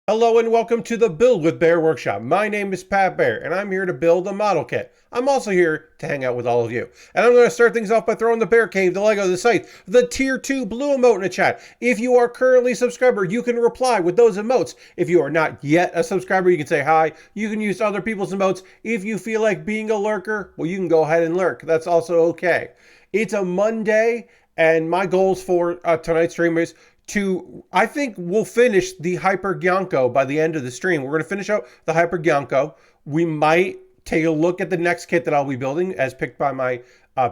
Hello and welcome to the Build with Bear Workshop. My name is Pat Bear and I'm here to build a model kit. I'm also here to hang out with all of you. And I'm going to start things off by throwing the Bear Cave, the Lego, the scythe, the Tier 2 blue emote in the chat. If you are currently a subscriber, you can reply with those emotes. If you are not yet a subscriber, you can say hi. You can use other people's emotes. If you feel like being a lurker, well, you can go ahead and lurk. That's also okay. It's a Monday and my goals for tonight's stream is I think we'll finish the Hyper Gyanko by the end of the stream. We're going to finish out the Hyper Gyanko. We might take a look at the next kit that I'll be building as picked by my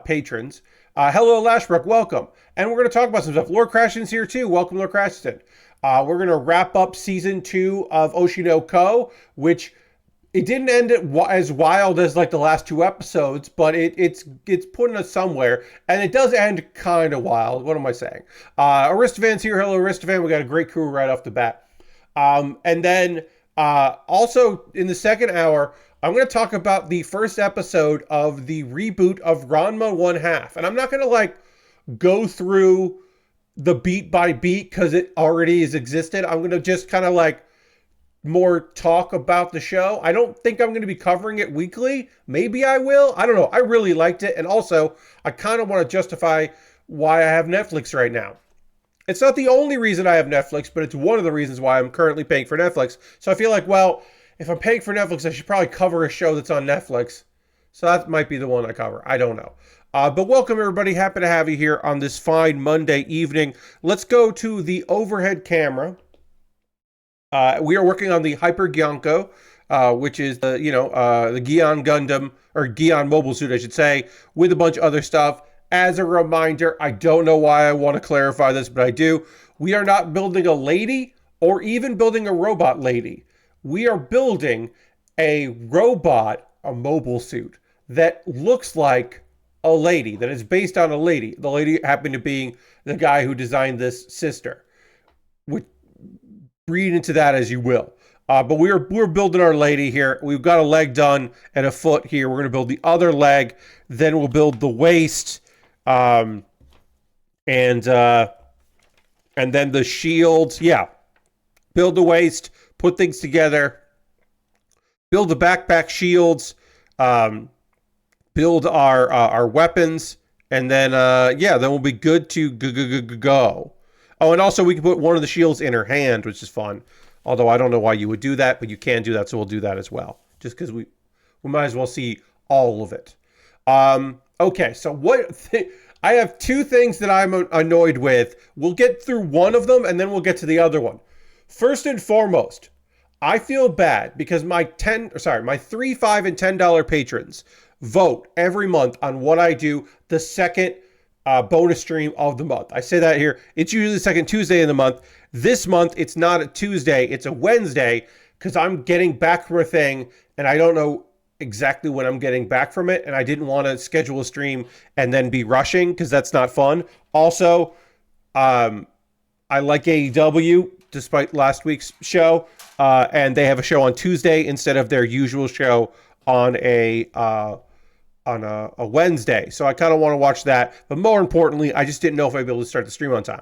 patrons. Hello, Lashbrook. Welcome. And we're going to talk about some stuff. Lord Crashton's here too. Welcome, Lord Crashton. We're going to wrap up Season 2 of Oshi no Ko, which it didn't end as wild as like the last two episodes, but it's putting us somewhere, and it does end kind of wild. What am I saying? Aristovan's here. Hello, Aristovan. We got a great crew right off the bat. And then also in the second hour, I'm going to talk about the first episode of the reboot of Ranma 1/2. And I'm not going to like go through the beat by beat because it already has existed. I'm going to just kind of like more talk about the show. I don't think I'm going to be covering it weekly. Maybe I will. I don't know. I really liked it. And also, I kind of want to justify why I have Netflix right now. It's not the only reason I have Netflix, but it's one of the reasons why I'm currently paying for Netflix. So I feel like, well, if I'm paying for Netflix, I should probably cover a show that's on Netflix. So that might be the one I cover. I don't know. But welcome, everybody. Happy to have you here on this fine Monday evening. Let's go to the overhead camera. We are working on the Hyper Gyanko, which is the Gyan Gundam, or Gyan Mobile Suit, I should say, with a bunch of other stuff. As a reminder, I don't know why I want to clarify this, but I do. We are not building a lady or even building a robot lady. We are building a robot, a mobile suit, that looks like a lady, that is based on a lady. The lady happened to be the guy who designed this sister. Read into that as you will. But we're building our lady here. We've got a leg done and a foot here. We're going to build the other leg. Then we'll build the waist. And then the shields. Yeah. Build the waist. Put things together. Build the backpack shields. Build our weapons. And then, then we'll be good to go. Oh, and also we can put one of the shields in her hand, which is fun. Although I don't know why you would do that, but you can do that, so we'll do that as well. Just because we might as well see all of it. Okay, so I have two things that I'm annoyed with. We'll get through one of them, and then we'll get to the other one. First and foremost, I feel bad because my $3, $5, and $10 patrons vote every month on what I do the second bonus stream of the month. I say that here. It's usually the second Tuesday of the month. This month, it's not a Tuesday. It's a Wednesday because I'm getting back from a thing and I don't know exactly when I'm getting back from it. And I didn't want to schedule a stream and then be rushing because that's not fun. Also, I like AEW despite last week's show. And they have a show on Tuesday instead of their usual show on a Wednesday. So I kind of want to watch that. But more importantly, I just didn't know if I'd be able to start the stream on time.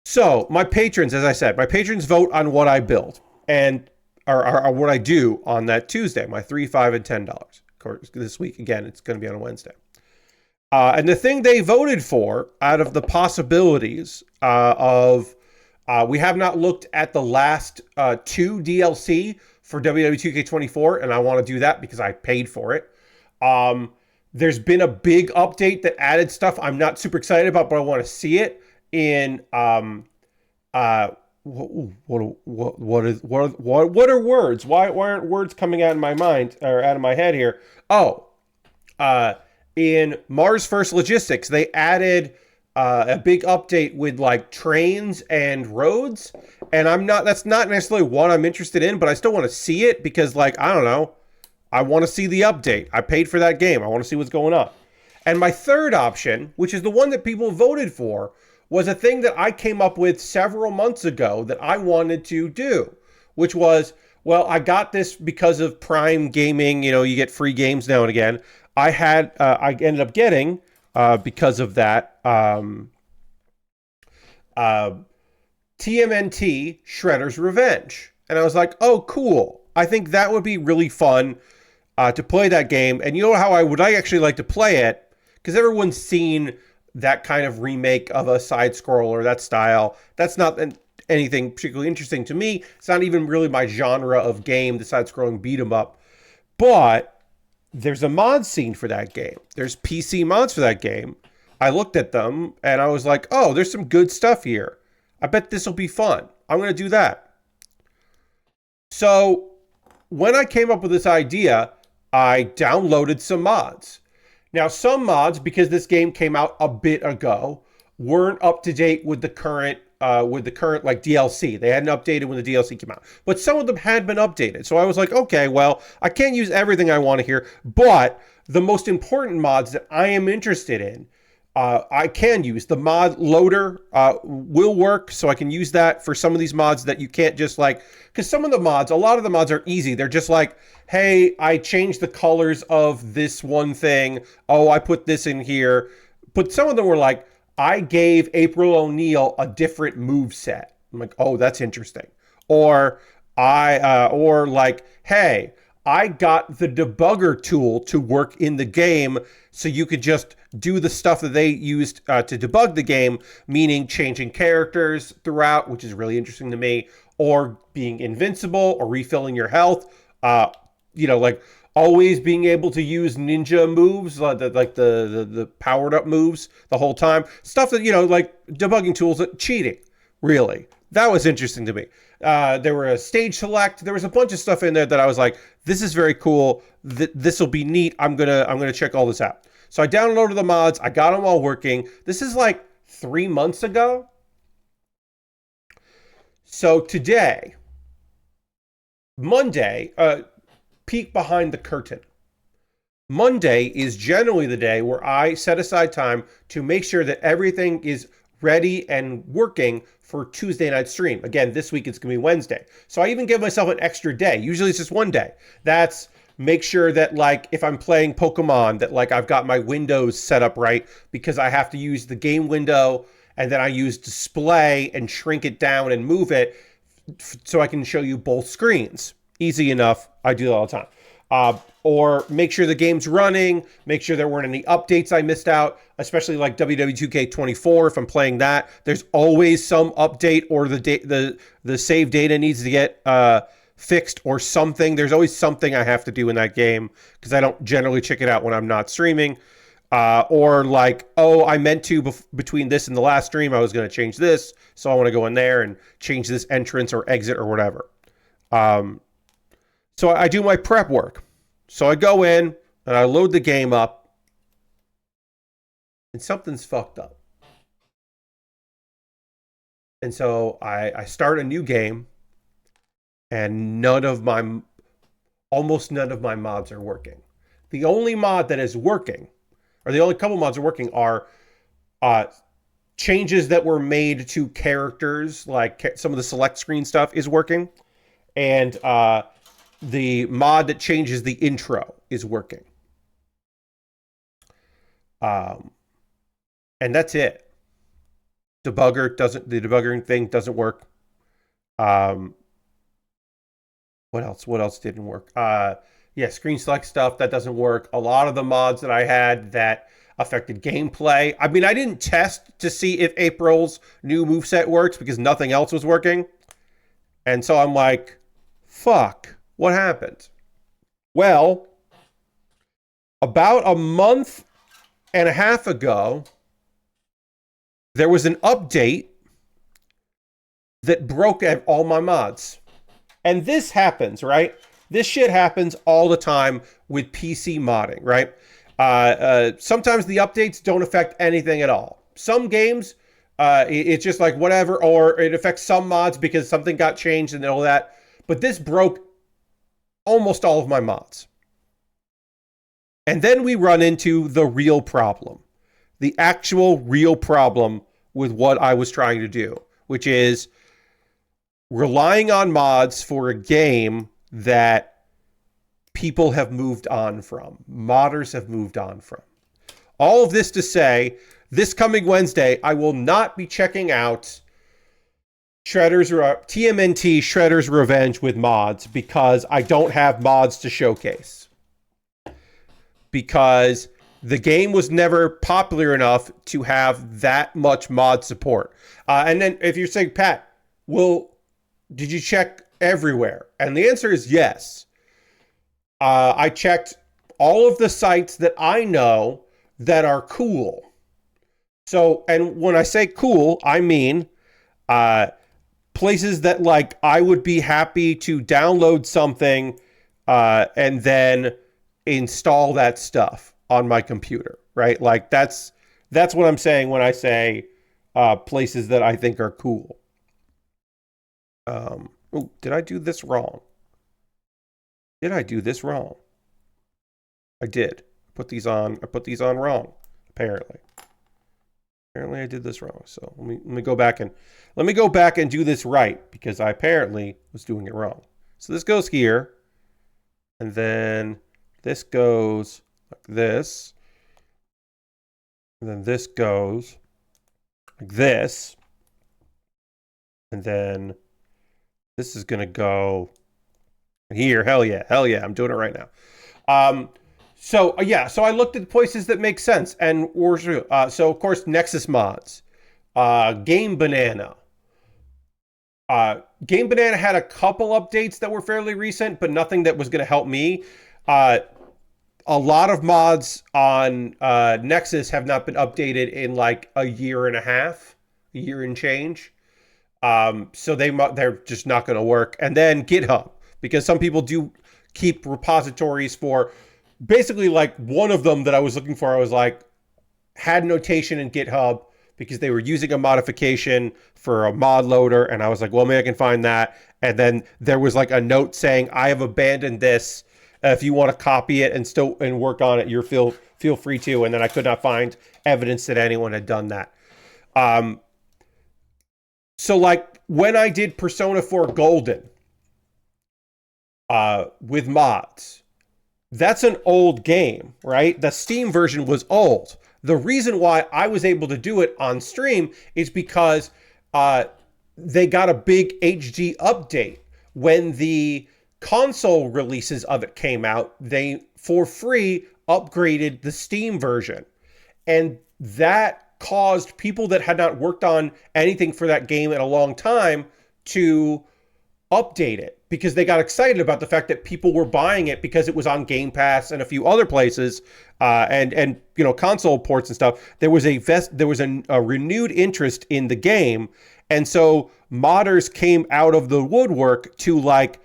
So my patrons, as I said, my patrons vote on what I build and or what I do on that Tuesday, my $3, $5, and $10. Of course, this week, again, it's going to be on a Wednesday. And the thing they voted for out of the possibilities we have not looked at the last two DLC for WWE 2K24, and I want to do that because I paid for it. There's been a big update that added stuff I'm not super excited about, but I want to see it in what are words? Why aren't words coming out of my mind or out of my head here? In Mars First Logistics, they added a big update with like trains and roads, and that's not necessarily what I'm interested in, but I still want to see it because, like, I don't know, I want to see the update. I paid for that game. I want to see what's going on. And my third option, which is the one that people voted for, was a thing that I came up with several months ago that I wanted to do, which was, well, I got this because of Prime Gaming. You know, you get free games now and again. I ended up getting, because of that, TMNT Shredder's Revenge. And I was like, oh, cool. I think that would be really fun to play that game. And you know how I would actually like to play it? Because everyone's seen that kind of remake of a side scroller, that style. That's not anything particularly interesting to me. It's not even really my genre of game, the side scrolling beat 'em up. But there's a mod scene for that game. There's PC mods for that game. I looked at them and I was like, oh, there's some good stuff here. I bet this will be fun. I'm going to do that. So when I came up with this idea, I downloaded some mods. Now, some mods, because this game came out a bit ago, weren't up to date with the current like DLC. They hadn't updated when the DLC came out, but some of them had been updated. So I was like, okay, well, I can't use everything I want to here, but the most important mods that I am interested in, I can use. The mod loader will work, so I can use that for some of these mods that you can't just like, because some of the mods, a lot of the mods are easy. They're just like, hey, I changed the colors of this one thing. Oh, I put this in here. But some of them were like, I gave April O'Neil a different move set. I'm like, oh, that's interesting. Or or like, hey, I got the debugger tool to work in the game, so you could just do the stuff that they used to debug the game, meaning changing characters throughout, which is really interesting to me, or being invincible, or refilling your health. Like always being able to use ninja moves, like the powered up moves the whole time. Stuff that, like debugging tools, cheating, really. That was interesting to me. There were a stage select. There was a bunch of stuff in there that I was like, this is very cool. This will be neat. I'm gonna check all this out. So I downloaded the mods. I got them all working. This is like 3 months ago. So today, Monday, peek behind the curtain. Monday is generally the day where I set aside time to make sure that everything is ready and working for Tuesday night stream. Again, this week it's going to be Wednesday. So I even give myself an extra day. Usually it's just one day. That's make sure that, like, if I'm playing Pokemon, that, like, I've got my windows set up right, because I have to use the game window, and then I use display and shrink it down and move it so I can show you both screens. Easy enough. I do that all the time. Or make sure the game's running, make sure there weren't any updates I missed out, especially like WW2K24. If I'm playing that, there's always some update, or the save data needs to get fixed or something. There's always something I have to do in that game, because I don't generally check it out when I'm not streaming. Or like, oh, I meant to, between this and the last stream, I was going to change this, so I want to go in there and change this entrance or exit or whatever. So I do my prep work. So I go in and I load the game up, and something's fucked up. And so I start a new game, and almost none of my mods are working. The only mod that is working, or the only couple mods are working, are changes that were made to characters, like some of the select screen stuff is working, and the mod that changes the intro is working. And that's it. The debugging thing doesn't work. What else didn't work? Screen select stuff, that doesn't work. A lot of the mods that I had that affected gameplay. I mean, I didn't test to see if April's new moveset works, because nothing else was working. And so I'm like, fuck, what happened? Well, about a month and a half ago, there was an update that broke all my mods. And this happens, right? This shit happens all the time with PC modding, right? Sometimes the updates don't affect anything at all. Some games, it's just like whatever, or it affects some mods because something got changed and all that. But this broke almost all of my mods. And then we run into the real problem. The actual real problem with what I was trying to do, which is relying on mods for a game that people have moved on from. Modders have moved on from. All of this to say, this coming Wednesday, I will not be checking out TMNT Shredder's Revenge with mods, because I don't have mods to showcase. Because the game was never popular enough to have that much mod support. And then if you're saying, Pat, did you check everywhere? And the answer is yes. I checked all of the sites that I know that are cool. So, and when I say cool, I mean places that like I would be happy to download something and then install that stuff on my computer, right? Like that's what I'm saying when I say places that I think are cool. Did I do this wrong? Did I do this wrong? I did. I put these on wrong, apparently. Apparently I did this wrong. So let me go back and do this right, because I apparently was doing it wrong. So this goes here, and then this goes like this, and then this goes like this, and then this is gonna go here. Hell yeah, I'm doing it right now. So I looked at places that make sense, and so of course Nexus mods, Game Banana. Game Banana had a couple updates that were fairly recent, but nothing that was going to help me. A lot of mods on Nexus have not been updated in like a year and a half, a year and change. So they're just not going to work. And then GitHub, because some people do keep repositories for. Basically, like one of them that I was looking for, I was like, had notation in GitHub because they were using a modification for a mod loader. And I was like, well, maybe I can find that. And then there was like a note saying, I have abandoned this. If you want to copy it and work on it, feel free to. And then I could not find evidence that anyone had done that. So like when I did Persona 4 Golden with mods, that's an old game, right? The Steam version was old. The reason why I was able to do it on stream is because they got a big HD update. When the console releases of it came out, they, for free, upgraded the Steam version. And that caused people that had not worked on anything for that game in a long time to update it, because they got excited about the fact that people were buying it because it was on Game Pass and a few other places, and console ports and stuff. There was a renewed interest in the game, and so modders came out of the woodwork to like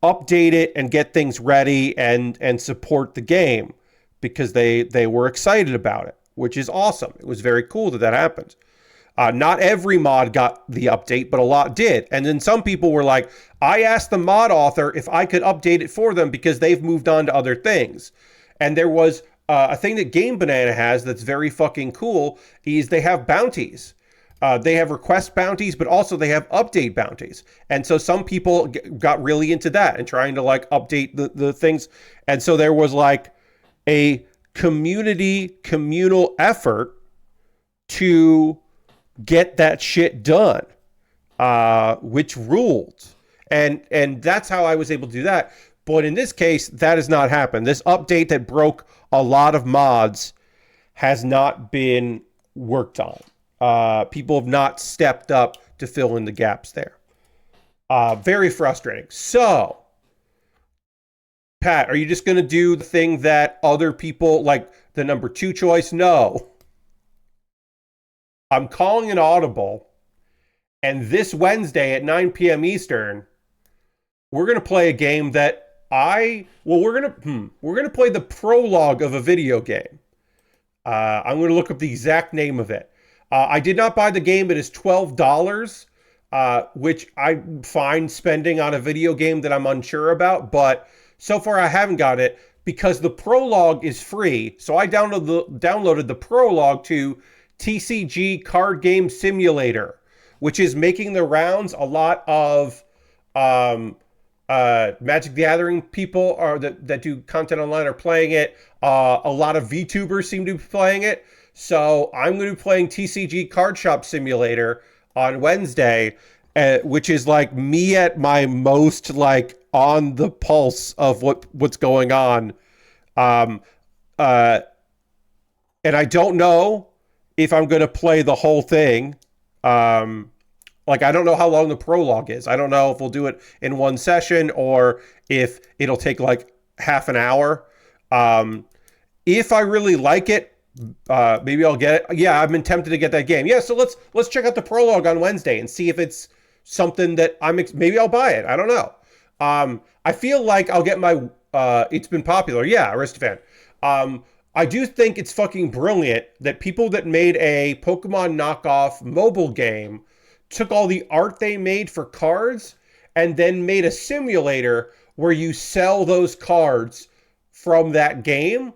update it and get things ready and support the game, because they were excited about it, which is awesome. It was very cool that happened. Not every mod got the update, but a lot did. And then some people were like, I asked the mod author if I could update it for them because they've moved on to other things. And there was a thing that Game Banana has that's very fucking cool, is they have bounties. They have request bounties, but also they have update bounties. And so some people got really into that and trying to like update the things. And so there was like a communal effort to get that shit done, which ruled. And that's how I was able to do that. But in this case, that has not happened. This update that broke a lot of mods has not been worked on. People have not stepped up to fill in the gaps there. Very frustrating. So, Pat, are you just going to do the thing that other people, like the number 2 choice? No. I'm calling an audible, and this Wednesday at 9 p.m. Eastern, we're going to play a game that we're going to play the prologue of a video game. I'm going to look up the exact name of it. I did not buy the game. It is $12, which I'm fine spending on a video game that I'm unsure about, but so far I haven't got it because the prologue is free. So I downloaded the prologue to TCG Card Game Simulator, which is making the rounds. A lot of Magic the Gathering people that do content online are playing it. A lot of VTubers seem to be playing it. So I'm going to be playing TCG Card Shop Simulator on Wednesday. which is like me at my most like on the pulse of what's going on. Um, uh, and I don't know if I'm going to play the whole thing. Like, I don't know how long the prologue is. I don't know if we'll do it in one session or if it'll take like half an hour. If I really like it, maybe I'll get it. Yeah, I've been tempted to get that game. Yeah, so let's check out the prologue on Wednesday and see if it's something that maybe I'll buy it. I don't know. I feel like I'll get my it's been popular. Yeah, Aristofan. I do think it's fucking brilliant that people that made a Pokemon knockoff mobile game took all the art they made for cards and then made a simulator where you sell those cards from that game.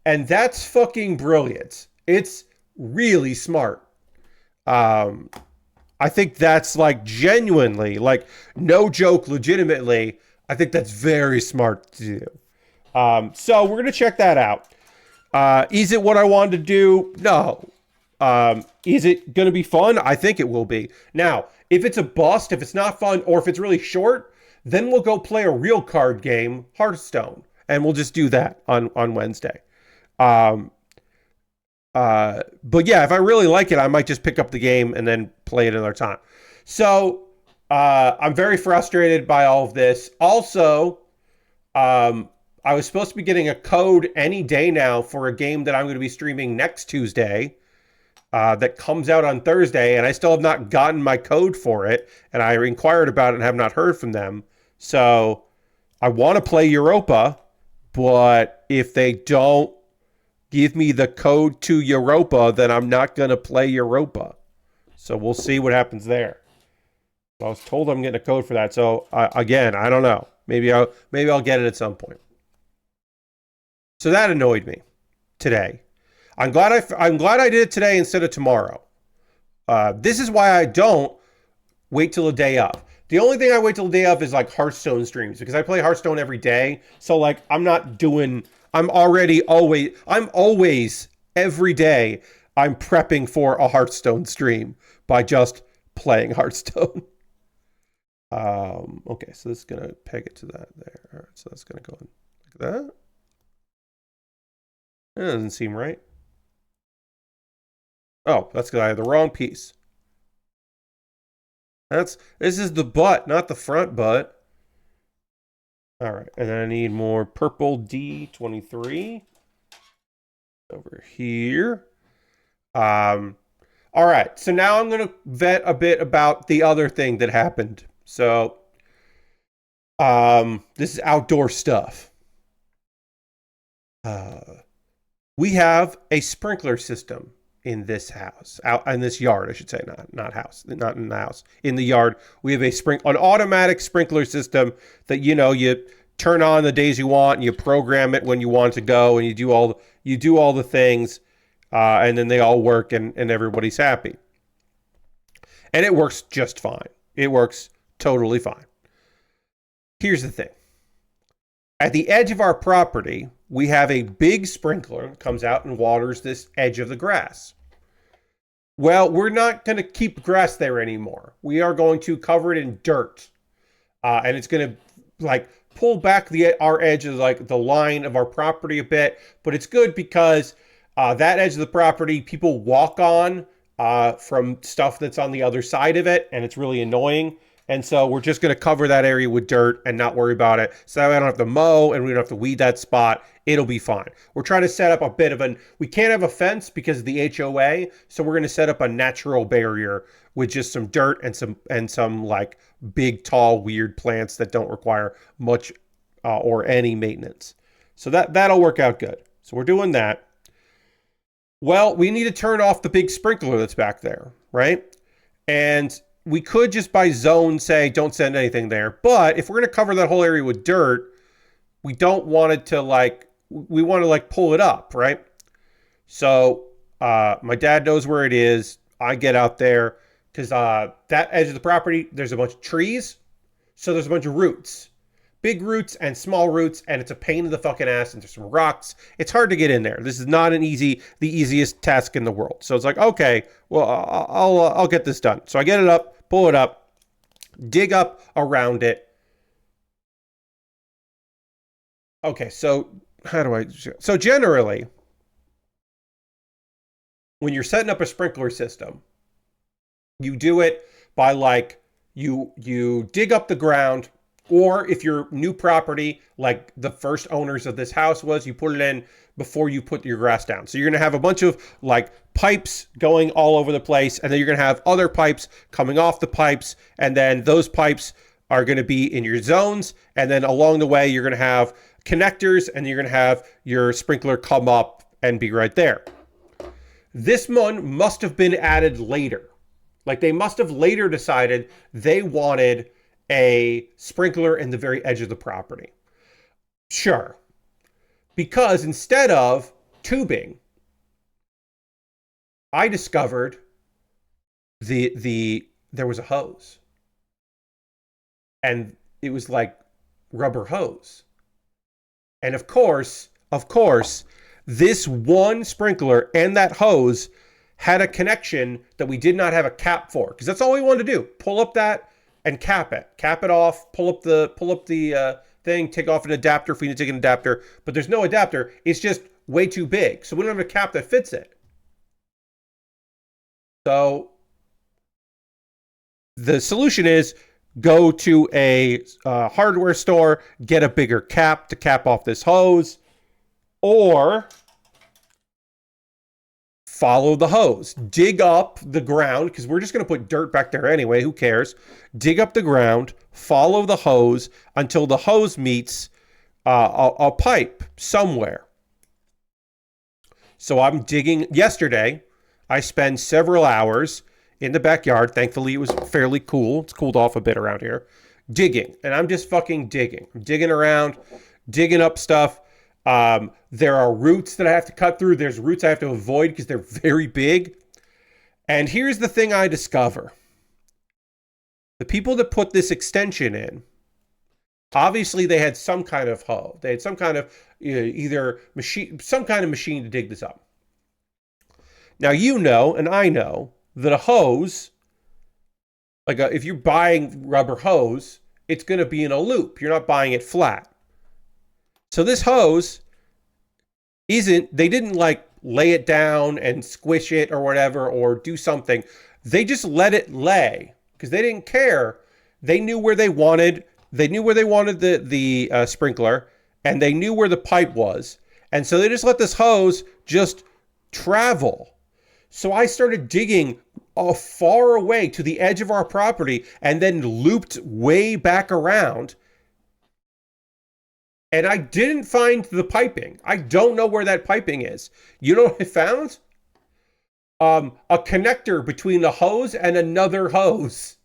And that's fucking brilliant. It's really smart. I think that's like genuinely, like no joke, legitimately, I think that's very smart to do. So we're going to check that out. Is it what I wanted to do? No. Is it going to be fun? I think it will be. Now, if it's a bust, if it's not fun, or if it's really short, then we'll go play a real card game, Hearthstone. And we'll just do that on Wednesday. But yeah, if I really like it, I might just pick up the game and then play it another time. So, I'm very frustrated by all of this. Also, I was supposed to be getting a code any day now for a game that I'm going to be streaming next Tuesday, that comes out on Thursday, and I still have not gotten my code for it, and I inquired about it and have not heard from them. So, I want to play Europa, but if they don't give me the code to Europa, then I'm not going to play Europa. So we'll see what happens there. I was told I'm getting a code for that. So again, I don't know. Maybe I'll get it at some point. So that annoyed me today. I'm glad I did it today instead of tomorrow. This is why I don't wait till the day of. The only thing I wait till the day of is like Hearthstone streams, because I play Hearthstone every day. So like I'm always every day I'm prepping for a Hearthstone stream by just playing Hearthstone. Okay, so this is gonna peg it to that there. All right, so that's gonna go in like that. That doesn't seem right. Oh, that's because I have the wrong piece. This is the butt, not the front butt. All right, and then I need more purple D23 over here. All right, so now I'm going to vet a bit about the other thing that happened. So, this is outdoor stuff. We have a sprinkler system in this house, out in this yard, I should say, not house, not in the house, in the yard. We have an automatic sprinkler system that, you turn on the days you want and you program it when you want to go, and you do all the things, and then they all work and everybody's happy. And it works just fine. It works totally fine. Here's the thing. At the edge of our property, we have a big sprinkler that comes out and waters this edge of the grass. Well, we're not going to keep grass there anymore. We are going to cover it in dirt. And it's going to like pull back our edge of like the line of our property a bit. But it's good because that edge of the property people walk on from stuff that's on the other side of it. And it's really annoying. And so we're just going to cover that area with dirt and not worry about it. So I don't have to mow and we don't have to weed that spot. It'll be fine. We're trying to set up a bit of we can't have a fence because of the HOA. So we're going to set up a natural barrier with just some dirt and some like big, tall, weird plants that don't require much or any maintenance. So that'll work out good. So we're doing that. Well, we need to turn off the big sprinkler that's back there, right? And we could just by zone say, don't send anything there. But if we're going to cover that whole area with dirt, we don't want it to we want to pull it up, right? So my dad knows where it is. I get out there because that edge of the property, there's a bunch of trees. So there's a bunch of roots, big roots and small roots. And it's a pain in the fucking ass. And there's some rocks. It's hard to get in there. This is not the easiest task in the world. So it's like, okay, well, I'll get this done. So I get it up, pull it up. dig up around it. Okay, so how do I... So generally, when you're setting up a sprinkler system, you do it by like, you dig up the ground, or if you're new property, like the first owners of this house was, you put it in before you put your grass down. So you're going to have a bunch of like pipes going all over the place, and then you're going to have other pipes coming off the pipes, and then those pipes are going to be in your zones, and then along the way you're going to have connectors, and you're going to have your sprinkler come up and be right there. This one must have been added later. Like they must have later decided they wanted a sprinkler in the very edge of the property. Sure. Because instead of tubing, I discovered there was a hose. And it was like rubber hose. And of course, this one sprinkler and that hose had a connection that we did not have a cap for, because that's all we wanted to do. Pull up that and cap it off, pull up the thing, take off an adapter if we need to take an adapter, but there's no adapter. It's just way too big. So we don't have a cap that fits it. So the solution is go to a hardware store, get a bigger cap to cap off this hose, or follow the hose. Dig up the ground, because we're just going to put dirt back there anyway. Who cares? Dig up the ground, follow the hose until the hose meets a pipe somewhere. So I'm digging. Yesterday, I spent several hours in the backyard. Thankfully, it was fairly cool. It's cooled off a bit around here. Digging. And I'm just fucking digging. I'm digging around, digging up stuff. There are roots that I have to cut through. There's roots I have to avoid because they're very big. And here's the thing I discover. The people that put this extension in, obviously they had some kind of hoe. They had some kind of either machine, some kind of machine to dig this up. Now you know, and I know, that a hose, if you're buying rubber hose, it's going to be in a loop. You're not buying it flat. So this hose they didn't like lay it down and squish it or whatever or do something. They just let it lay because they didn't care. They knew where they wanted the sprinkler, and they knew where the pipe was. And so they just let this hose just travel. So I started digging far away to the edge of our property and then looped way back around. And I didn't find the piping. I don't know where that piping is. You know what I found? A connector between the hose and another hose.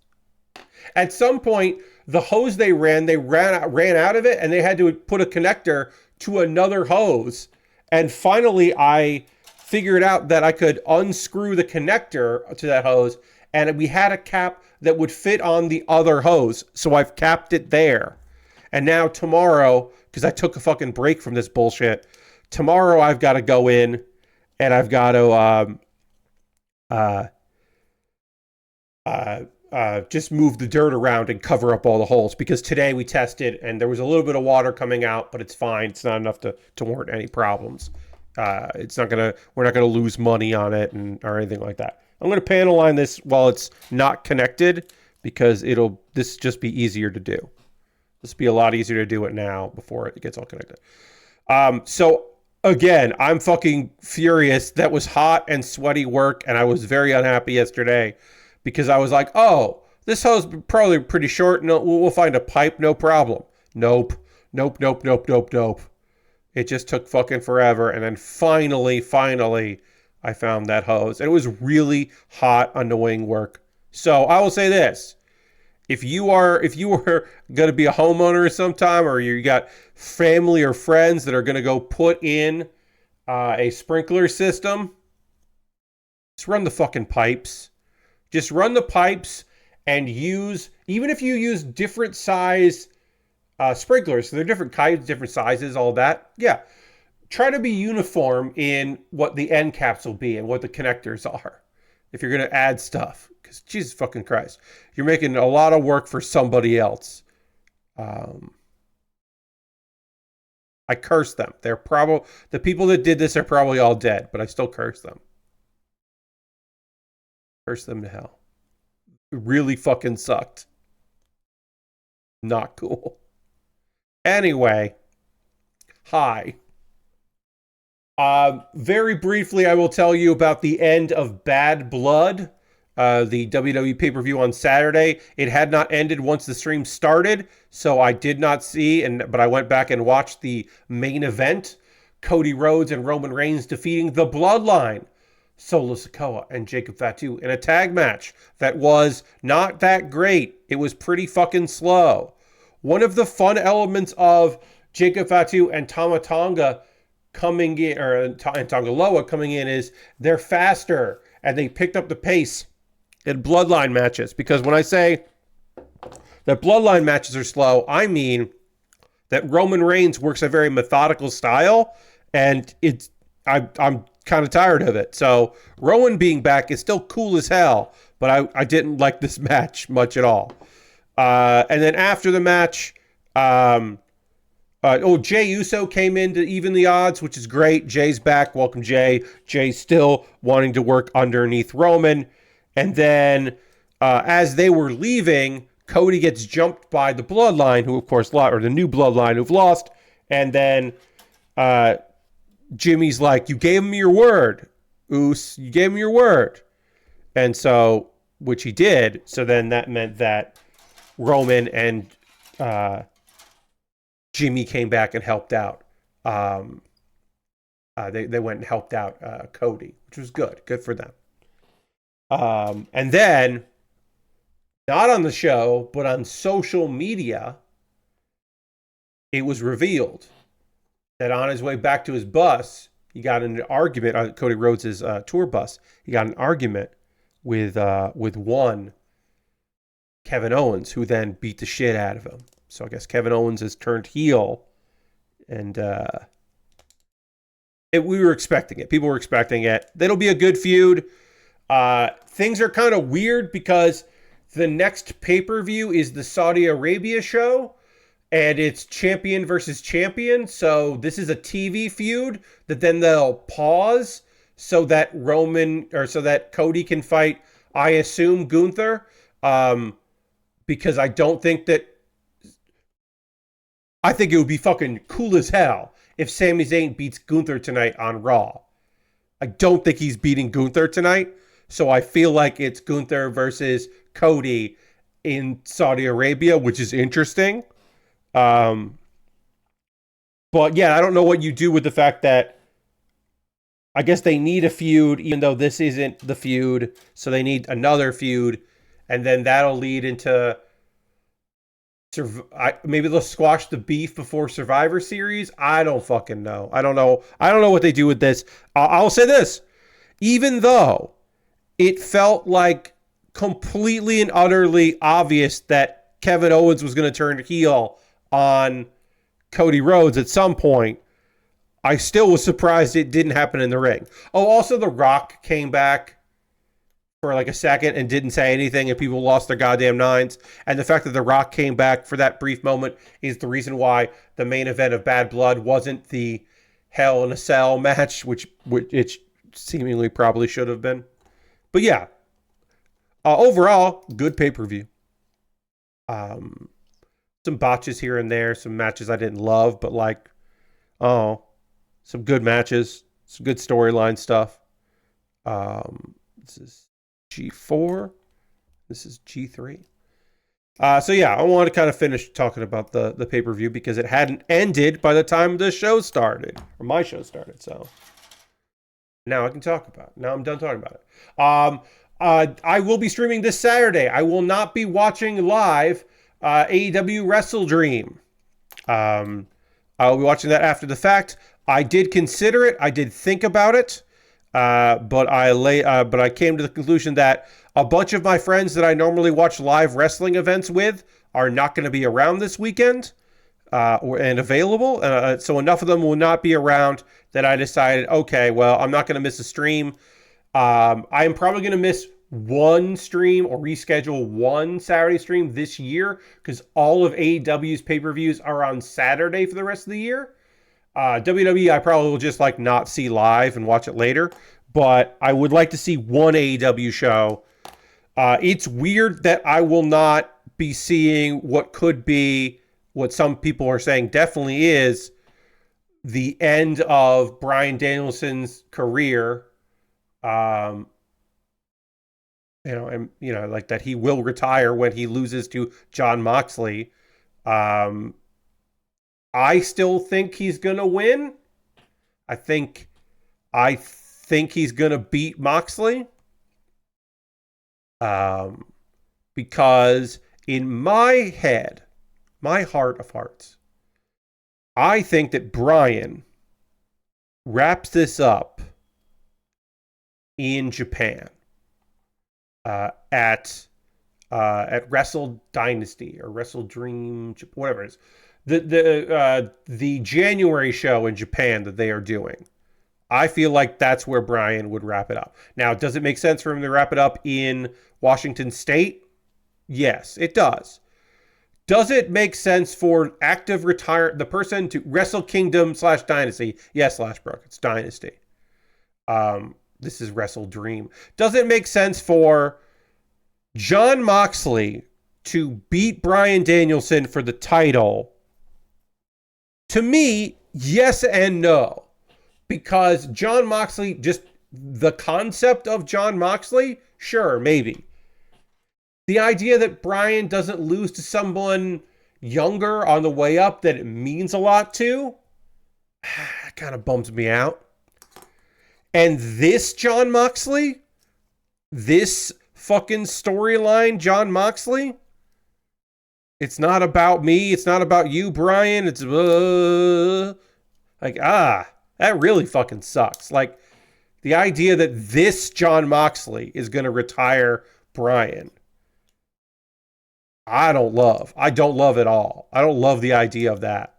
At some point, the hose they ran out of it, and they had to put a connector to another hose. And finally, I figured out that I could unscrew the connector to that hose, and we had a cap that would fit on the other hose. So I've capped it there. And now tomorrow, because I took a fucking break from this bullshit, tomorrow I've got to go in and I've got to just move the dirt around and cover up all the holes, because today we tested and there was a little bit of water coming out, but it's fine. It's not enough to warrant any problems. We're not gonna lose money on it or anything like that. I'm gonna panel line this while it's not connected, because this just be easier to do. This will be a lot easier to do it now before it gets all connected. So again, I'm fucking furious. That was hot and sweaty work, and I was very unhappy yesterday because I was like, oh, this hose is probably pretty short. No, we'll find a pipe, no problem. Nope. It just took fucking forever, and then finally, I found that hose. And it was really hot, annoying work. So I will say this. If you were going to be a homeowner sometime, or you got family or friends that are going to go put in a sprinkler system, just run the fucking pipes. Just run the pipes and even if you use different size sprinklers, so they're different kinds, different sizes, all that. Yeah. Try to be uniform in what the end caps will be and what the connectors are. if you're going to add stuff. Because Jesus fucking Christ, you're making a lot of work for somebody else. I curse them. They're probably, the people that did this are probably all dead, but I still curse them. Curse them to hell. It really fucking sucked. Not cool. Anyway, hi. Very briefly, I will tell you about the end of Bad Blood, the WWE pay-per-view on Saturday. It had not ended once the stream started, so I did not see, but I went back and watched the main event. Cody Rhodes and Roman Reigns defeating the Bloodline, Solo Sikoa and Jacob Fatu, in a tag match that was not that great. It was pretty fucking slow. One of the fun elements of Jacob Fatu and Tama Tonga coming in, or Tonga Loa coming in, is they're faster and they picked up the pace in Bloodline matches. Because when I say that Bloodline matches are slow, I mean that Roman Reigns works a very methodical style, and I'm kind of tired of it. So Rowan being back is still cool as hell, but I didn't like this match much at all. And then after the match, Jey Uso came in to even the odds, which is great. Jay's back. Welcome, Jay. Jay's still wanting to work underneath Roman. And then as they were leaving, Cody gets jumped by the Bloodline, who of course lost, or the new Bloodline who've lost. And then Jimmy's like, you gave him your word, Uso. You gave him your word. And so, which he did. So then that meant that Roman and Jimmy came back and helped out. They went and helped out Cody, which was good. Good for them. And then, not on the show, but on social media, it was revealed that on his way back to his bus, he got in an argument on Cody Rhodes' tour bus. He got an argument with one Kevin Owens, who then beat the shit out of him. So I guess Kevin Owens has turned heel, and we were expecting it. People were expecting it. That'll be a good feud. Things are kind of weird because the next pay-per-view is the Saudi Arabia show, and it's champion versus champion. So this is a TV feud that then they'll pause so that Cody can fight, I assume, Gunther. Because I think it would be fucking cool as hell if Sami Zayn beats Gunther tonight on Raw. I don't think he's beating Gunther tonight, so I feel like it's Gunther versus Cody in Saudi Arabia, which is interesting. But yeah, I don't know what you do with the fact that I guess they need a feud, even though this isn't the feud, so they need another feud, and then that'll lead into maybe they'll squash the beef before Survivor Series. I don't fucking know. I don't know what they do with this. I'll say this. Even though it felt like completely and utterly obvious that Kevin Owens was going to turn heel on Cody Rhodes at some point, I still was surprised it didn't happen in the ring. Oh, also The Rock came back for like a second and didn't say anything, and people lost their goddamn minds. And the fact that The Rock came back for that brief moment is the reason why the main event of Bad Blood wasn't the Hell in a Cell match, which it seemingly probably should have been. But yeah, overall, good pay-per-view. Some botches here and there, some matches I didn't love, but some good matches, some good storyline stuff. This is G4. This is G3. So yeah, I want to kind of finish talking about the pay-per-view because it hadn't ended by the time the show started, or my show started. So now I can talk about it. Now I'm done talking about it. I will be streaming this Saturday. I will not be watching live AEW Wrestle Dream. I will be watching that after the fact. I did consider it. I did think about it. But I came to the conclusion that a bunch of my friends that I normally watch live wrestling events with are not going to be around this weekend and available. So enough of them will not be around that I decided, okay, well, I'm not going to miss a stream. I am probably going to miss one stream or reschedule one Saturday stream this year because all of AEW's pay-per-views are on Saturday for the rest of the year. WWE, I probably will just like not see live and watch it later, but I would like to see one AEW show. It's weird that I will not be seeing what could be what some people are saying definitely is the end of Bryan Danielson's career. Like that he will retire when he loses to Jon Moxley. I still think he's gonna win. I think he's gonna beat Moxley. Because in my head, my heart of hearts, I think that Bryan wraps this up in Japan at Wrestle Dynasty or Wrestle Dream, whatever it is, the January show in Japan that they are doing. I feel like that's where Bryan would wrap it up. Now, does it make sense for him to wrap it up in Washington State? Yes, it does. Does it make sense for the person to Wrestle Kingdom / Dynasty? Yes, Lashbrook, it's Dynasty. This is Wrestle Dream. Does it make sense for Jon Moxley to beat Bryan Danielson for the title? To me, yes and no. Because Jon Moxley, just the concept of Jon Moxley, sure, maybe. The idea that Bryan doesn't lose to someone younger on the way up that it means a lot to, kind of bums me out. And this Jon Moxley, this fucking storyline Jon Moxley, it's not about me, it's not about you, Bryan, it's that really fucking sucks. Like, the idea that this Jon Moxley is going to retire Bryan, I don't love at all. I don't love the idea of that.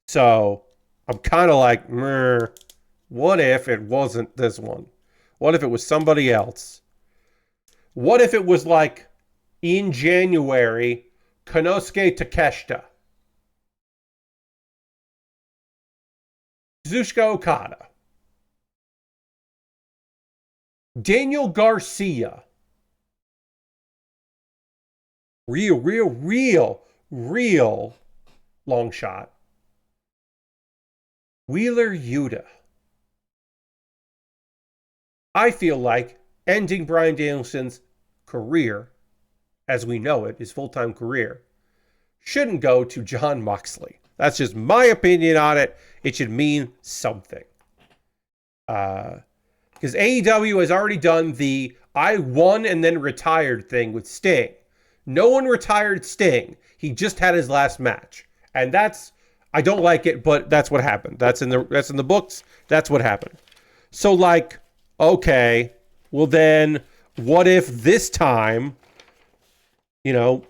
So, I'm kind of like, what if it wasn't this one? What if it was somebody else? What if it was like, in January, Konosuke Takeshita, Kazuchika Okada, Daniel Garcia, real long shot, Wheeler Yuta. I feel like ending Bryan Danielson's career, as we know it, his full-time career, shouldn't go to Jon Moxley. That's just my opinion on it. It should mean something. Because AEW has already done the I won and then retired thing with Sting. No one retired Sting. He just had his last match. And I don't like it, but that's what happened. That's in the books. That's what happened. So like, okay, well then what if this time,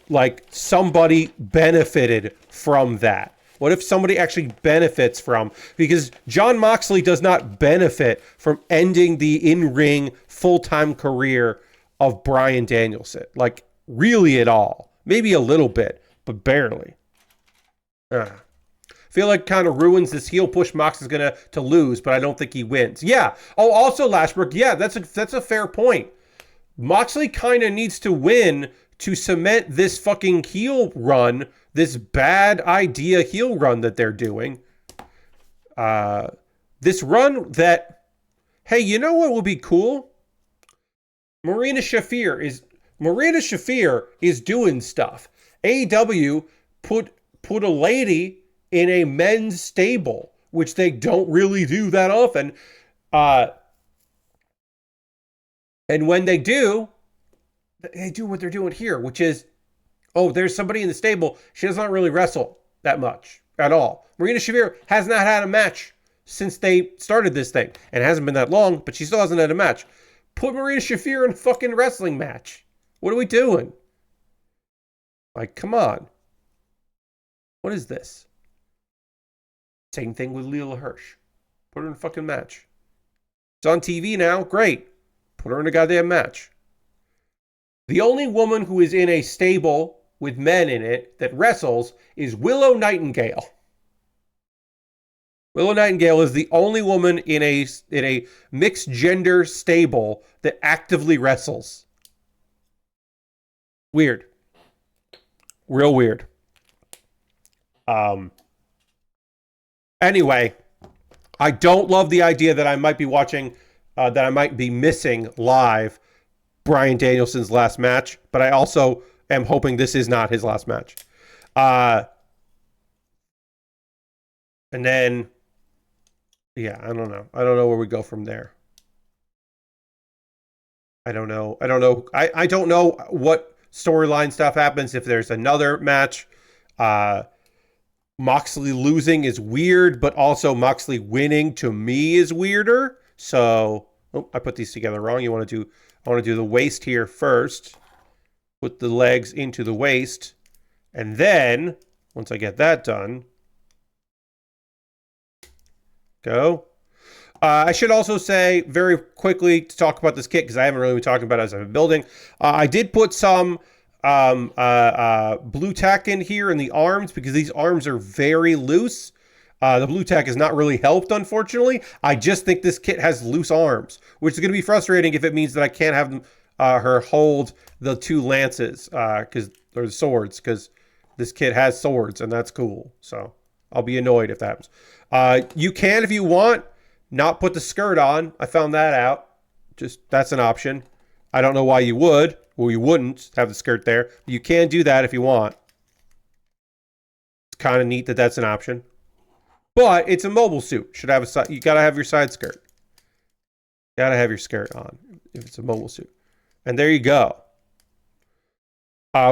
like somebody benefited from that? What if somebody actually benefits from, because Jon Moxley does not benefit from ending the in-ring full-time career of Bryan Danielson. Like, really at all. Maybe a little bit, but barely. I feel like kind of ruins this heel push Mox is going to lose, but I don't think he wins. Yeah. Oh, also Lashbrook, yeah, that's a fair point. Moxley kind of needs to win to cement this fucking heel run, this bad idea heel run that they're doing. This run that, hey, you know what will be cool? Marina Shafir is doing stuff. AEW put a lady in a men's stable, which they don't really do that often. And when they do what they're doing here, which is, there's somebody in the stable. She does not really wrestle that much at all. Marina Shafir has not had a match since they started this thing. And it hasn't been that long, but she still hasn't had a match. Put Marina Shafir in a fucking wrestling match. What are we doing? Like, come on. What is this? Same thing with Leela Hirsch. Put her in a fucking match. It's on TV now. Great. Put her in a goddamn match. The only woman who is in a stable with men in it that wrestles is Willow Nightingale. Willow Nightingale is the only woman in a mixed gender stable that actively wrestles. Weird. Real weird. Anyway, I don't love the idea that I might be watching, that I might be missing live Bryan Danielson's last match, but I also am hoping this is not his last match. And then, yeah, I don't know. I don't know where we go from there. I don't know. I don't know what storyline stuff happens if there's another match. Moxley losing is weird, but also Moxley winning to me is weirder. So, I put these together wrong. I want to do the waist here first. Put the legs into the waist. And then, once I get that done, go. I should also say very quickly to talk about this kit, because I haven't really been talking about it as I've been building. I did put some blue tack in here in the arms, because these arms are very loose. The blue tack has not really helped, unfortunately. I just think this kit has loose arms, which is going to be frustrating if it means that I can't have her hold the two lances, or the swords, because this kit has swords, and that's cool. So I'll be annoyed if that happens. You can, if you want, not put the skirt on. I found that out. Just, that's an option. I don't know why you would, or you wouldn't have the skirt there. You can do that if you want. It's kind of neat that that's an option. But it's a mobile suit. Should have you gotta have your side skirt. Gotta have your skirt on if it's a mobile suit. And there you go.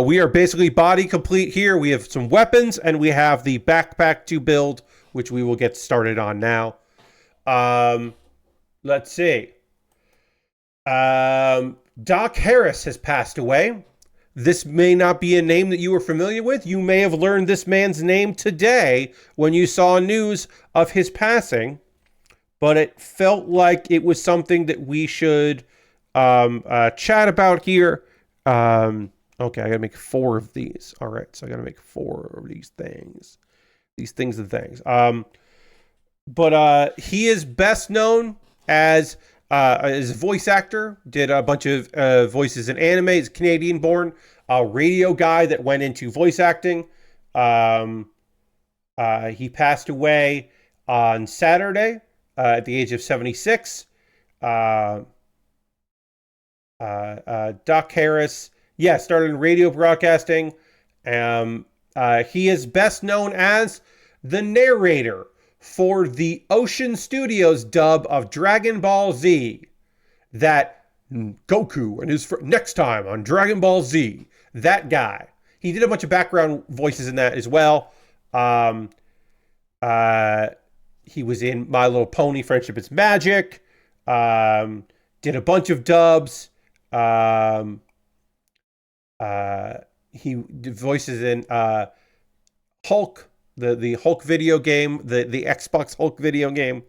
We are basically body complete here. We have some weapons, and we have the backpack to build, which we will get started on now. Let's see. Doc Harris has passed away. This may not be a name that you were familiar with. You may have learned this man's name today when you saw news of his passing, but it felt like it was something that we should chat about here. Okay, I gotta make 4 of these. All right, so I gotta make 4 of these things. These things and things. But he is best known as a voice actor. Did a bunch of voices in anime. He's Canadian-born. A radio guy that went into voice acting. He passed away on Saturday at the age of 76. Doc Harris, started in radio broadcasting. He is best known as the narrator for the Ocean Studios dub of Dragon Ball Z. That Goku and his next time on Dragon Ball Z. That guy. He did a bunch of background voices in that as well. He was in My Little Pony, Friendship is Magic. Did a bunch of dubs. He did voices in Hulk, the Hulk video game, the Xbox Hulk video game.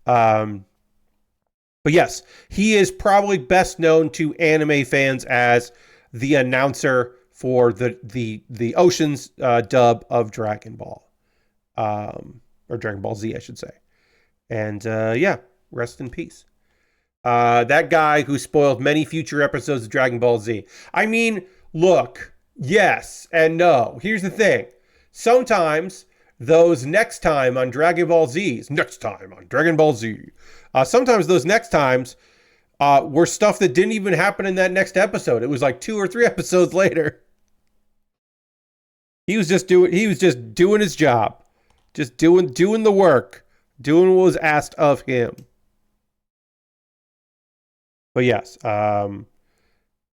But yes, he is probably best known to anime fans as the announcer for the Ocean's dub of Dragon Ball. Or Dragon Ball Z, I should say. And rest in peace. That guy who spoiled many future episodes of Dragon Ball Z. I mean, look, yes and no. Here's the thing. Sometimes those next time on Dragon Ball Z's, sometimes those next times were stuff that didn't even happen in that next episode. It was like 2 or 3 episodes later. He was just doing his job. Just doing the work. Doing what was asked of him. But yes,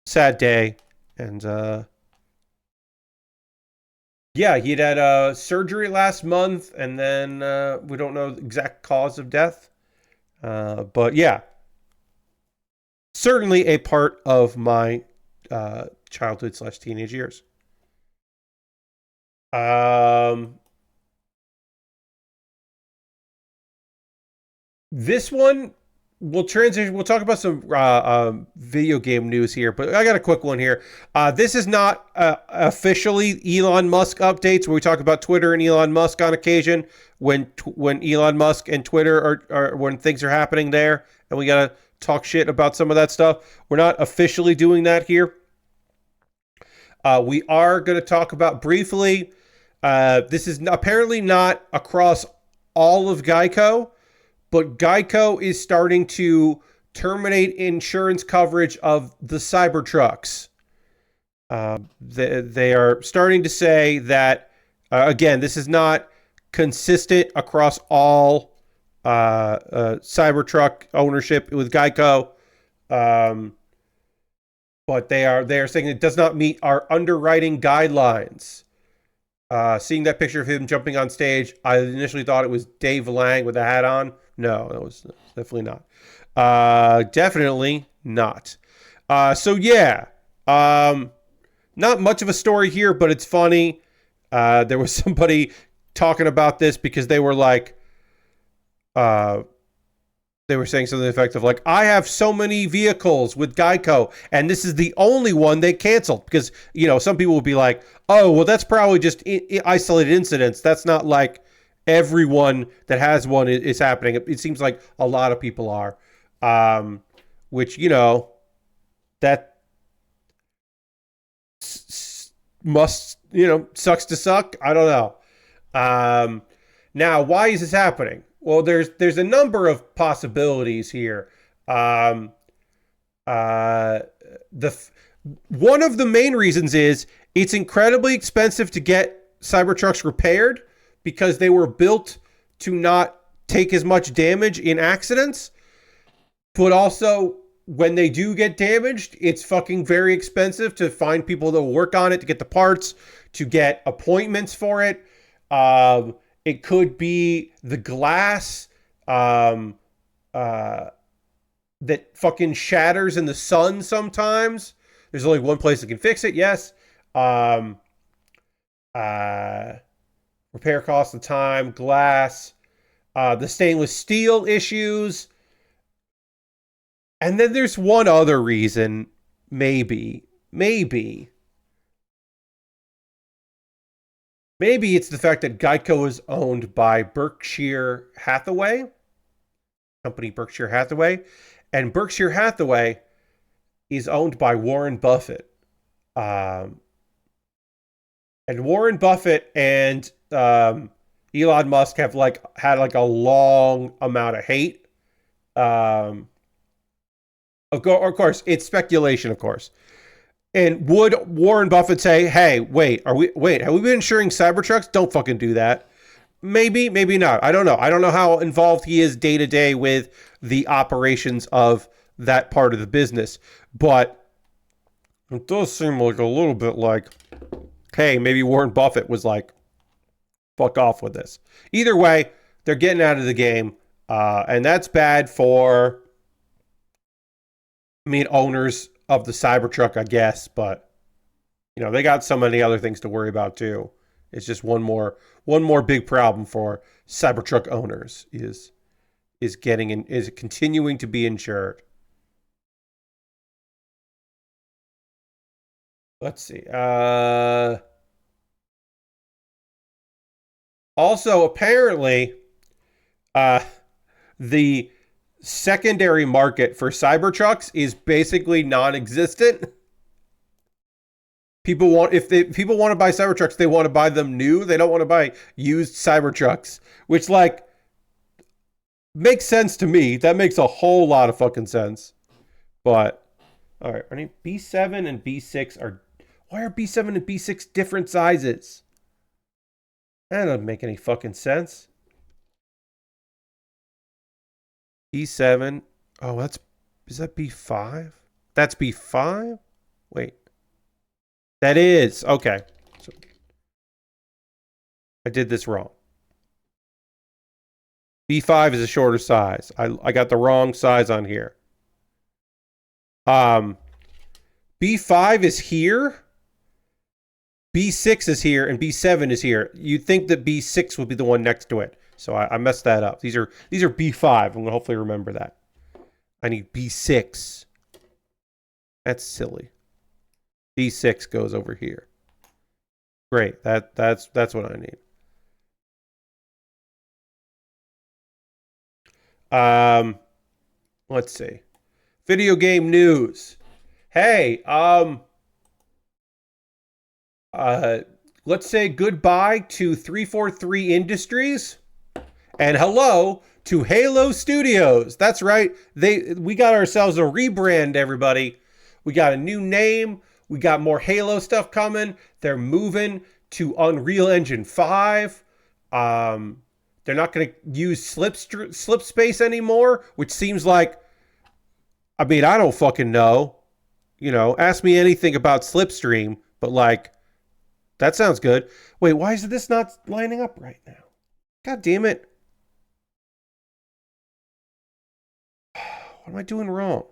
sad day. And he had surgery last month, and then we don't know the exact cause of death. But yeah, certainly a part of my childhood / teenage years. This one we'll transition. We'll talk about some video game news here, but I got a quick one here. This is not officially Elon Musk updates, where we talk about Twitter and Elon Musk on occasion when Elon Musk and Twitter are when things are happening there, and we gotta talk shit about some of that stuff. We're not officially doing that here. We are going to talk about briefly. This is apparently not across all of Gyanko, but Gyanko is starting to terminate insurance coverage of the Cybertrucks. They are starting to say that, again, this is not consistent across all Cybertruck ownership with Gyanko. But they are saying it does not meet our underwriting guidelines. Seeing that picture of him jumping on stage, I initially thought it was Dave Lang with a hat on. No, that was definitely not. Definitely not. So yeah, not much of a story here, but it's funny. There was somebody talking about this because they were like, they were saying something to the effect of like, I have so many vehicles with Gyanko, and this is the only one they canceled. Because, you know, some people will be like, oh, well, that's probably just isolated incidents. That's not like everyone that has one is happening. It seems like a lot of people are. Which, you know, that must, you know, sucks to suck. I don't know. Now, why is this happening? Well, there's a number of possibilities here. One of the main reasons is it's incredibly expensive to get Cybertrucks repaired because they were built to not take as much damage in accidents. But also, when they do get damaged, it's fucking very expensive to find people that will work on it, to get the parts, to get appointments for it. It could be the glass that fucking shatters in the sun sometimes. There's only one place that can fix it, yes. Repair costs, the time, glass, the stainless steel issues. And then there's one other reason, maybe it's the fact that Gyanko is owned by Berkshire Hathaway, company Berkshire Hathaway, and Berkshire Hathaway is owned by Warren Buffett. And Warren Buffett and Elon Musk have had a long amount of hate. Of course, it's speculation, of course. And would Warren Buffett say, hey, have we been insuring Cybertrucks? Don't fucking do that. Maybe, maybe not. I don't know. I don't know how involved he is day to day with the operations of that part of the business. But it does seem like a little bit like, hey, maybe Warren Buffett was like, fuck off with this. Either way, they're getting out of the game. And that's bad for, owners of the Cybertruck, I guess, but you know, they got so many other things to worry about too. It's just one more big problem for Cybertruck owners is continuing to be insured. Let's see. Also, apparently, the secondary market for Cybertrucks is basically non-existent. If people want to buy Cybertrucks, they want to buy them new. They don't want to buy used Cybertrucks, which makes sense to me. That makes a whole lot of fucking sense. But all right, B7 and B6 why are B7 and B6 different sizes? That doesn't make any fucking sense. B7. Oh, is that B5? That's B5? Wait. That is. Okay. So I did this wrong. B5 is a shorter size. I got the wrong size on here. B5 is here. B6 is here and B7 is here. You'd think that B6 would be the one next to it. So I messed that up. These are B5. I'm going to hopefully remember that. I need B6. That's silly. B6 goes over here. Great. That's what I need. Let's see. Video game news. Hey, let's say goodbye to 343 Industries and hello to Halo Studios. That's right. We got ourselves a rebrand, everybody. We got a new name. We got more Halo stuff coming. They're moving to Unreal Engine 5. They're not going to use slip space anymore, which seems like, I mean, I don't fucking know. You know, ask me anything about Slipstream, but like, that sounds good. Wait, why is this not lining up right now? God damn it. What am I doing wrong?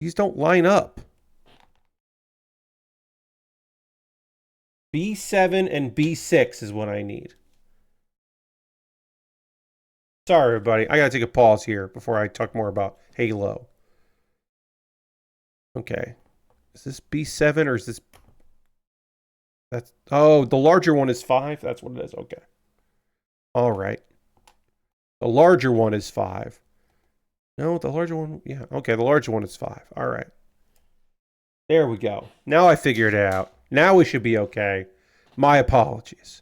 These don't line up. B7 and B6 is what I need. Sorry, everybody. I gotta take a pause here before I talk more about Halo. Okay. Is this B7 or is this... That's... Oh, the larger one is 5? That's what it is. Okay. All right. The larger one is 5. No, the larger one... Yeah, okay. The larger one is 5. All right. There we go. Now I figured it out. Now we should be okay. My apologies.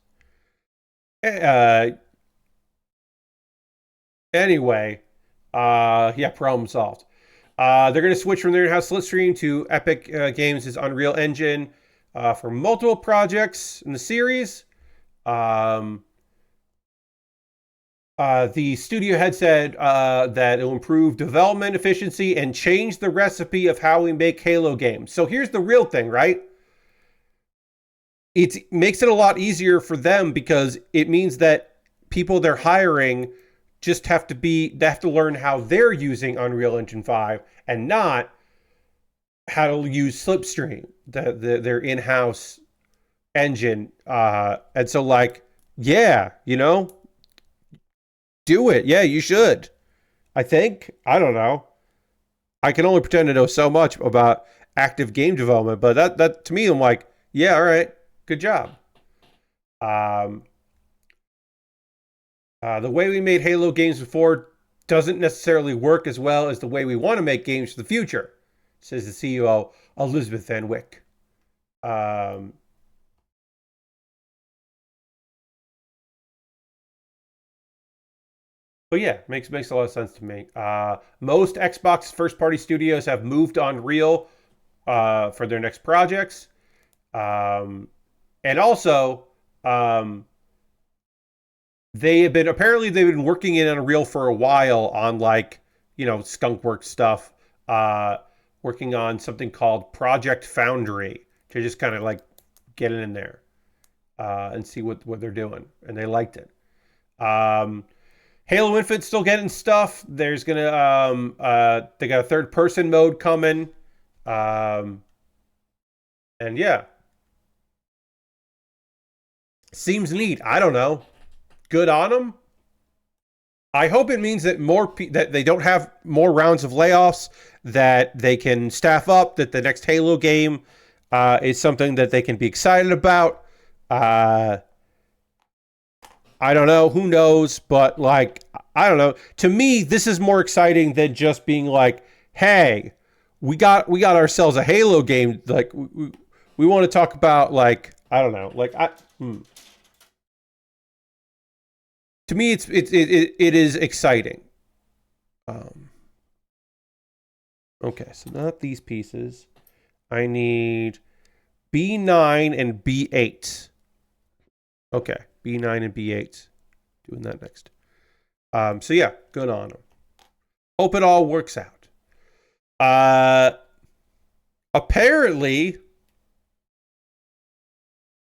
Anyway, yeah, problem solved. They're going to switch from their in-house Slipstream to Epic Games' Unreal Engine for multiple projects in the series. The studio had said that it will improve development efficiency and change the recipe of how we make Halo games. So here's the real thing, right? It makes it a lot easier for them because it means that people they're hiring just have to learn how they're using Unreal Engine 5 and not how to use Slipstream, their in-house engine. And so like, yeah, you know, do it. Yeah, you should. I think. I don't know. I can only pretend to know so much about active game development, but that to me, I'm like, yeah, all right, good job. The way we made Halo games before doesn't necessarily work as well as the way we want to make games for the future, says the CEO, Elizabeth Van Wyck. But yeah, makes a lot of sense to me. Most Xbox first-party studios have moved on Unreal for their next projects. And also, they've been working in Unreal for a while on like, you know, skunkworks stuff, working on something called Project Foundry to just kind of like get it in there and see what they're doing. And they liked it. Halo Infinite's still getting stuff. There's gonna they got a third person mode coming. And yeah. Seems neat. I don't know. Good on them. I hope it means that that they don't have more rounds of layoffs, that they can staff up, that the next Halo game is something that they can be excited about. I don't know. Who knows? But like, I don't know. To me, this is more exciting than just being like, "Hey, we got ourselves a Halo game." Like, we want to talk about like, I don't know. Like, to me, it is exciting. Okay, so not these pieces. I need B9 and B8. Okay. B9 and B8. Doing that next. So yeah, good on them. Hope it all works out. Apparently,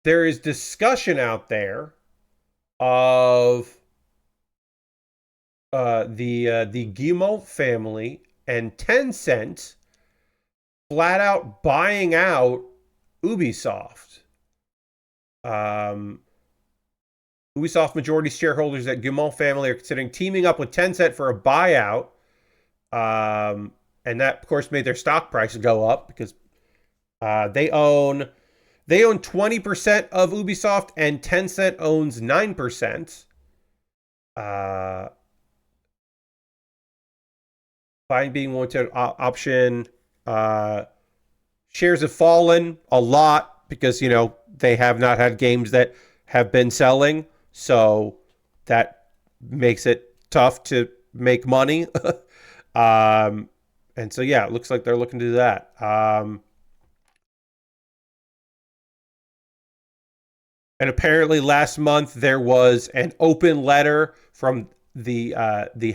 there is discussion out there of the Guillemot family and Tencent flat out buying out Ubisoft. Ubisoft majority shareholders at Gaumont family are considering teaming up with Tencent for a buyout. And that, of course, made their stock price go up because they own 20% of Ubisoft and Tencent owns 9%. Buying being wanted option. Shares have fallen a lot because, they have not had games that have been selling. So that makes it tough to make money. And so, yeah, it looks like they're looking to do that. And apparently last month there was an open letter from the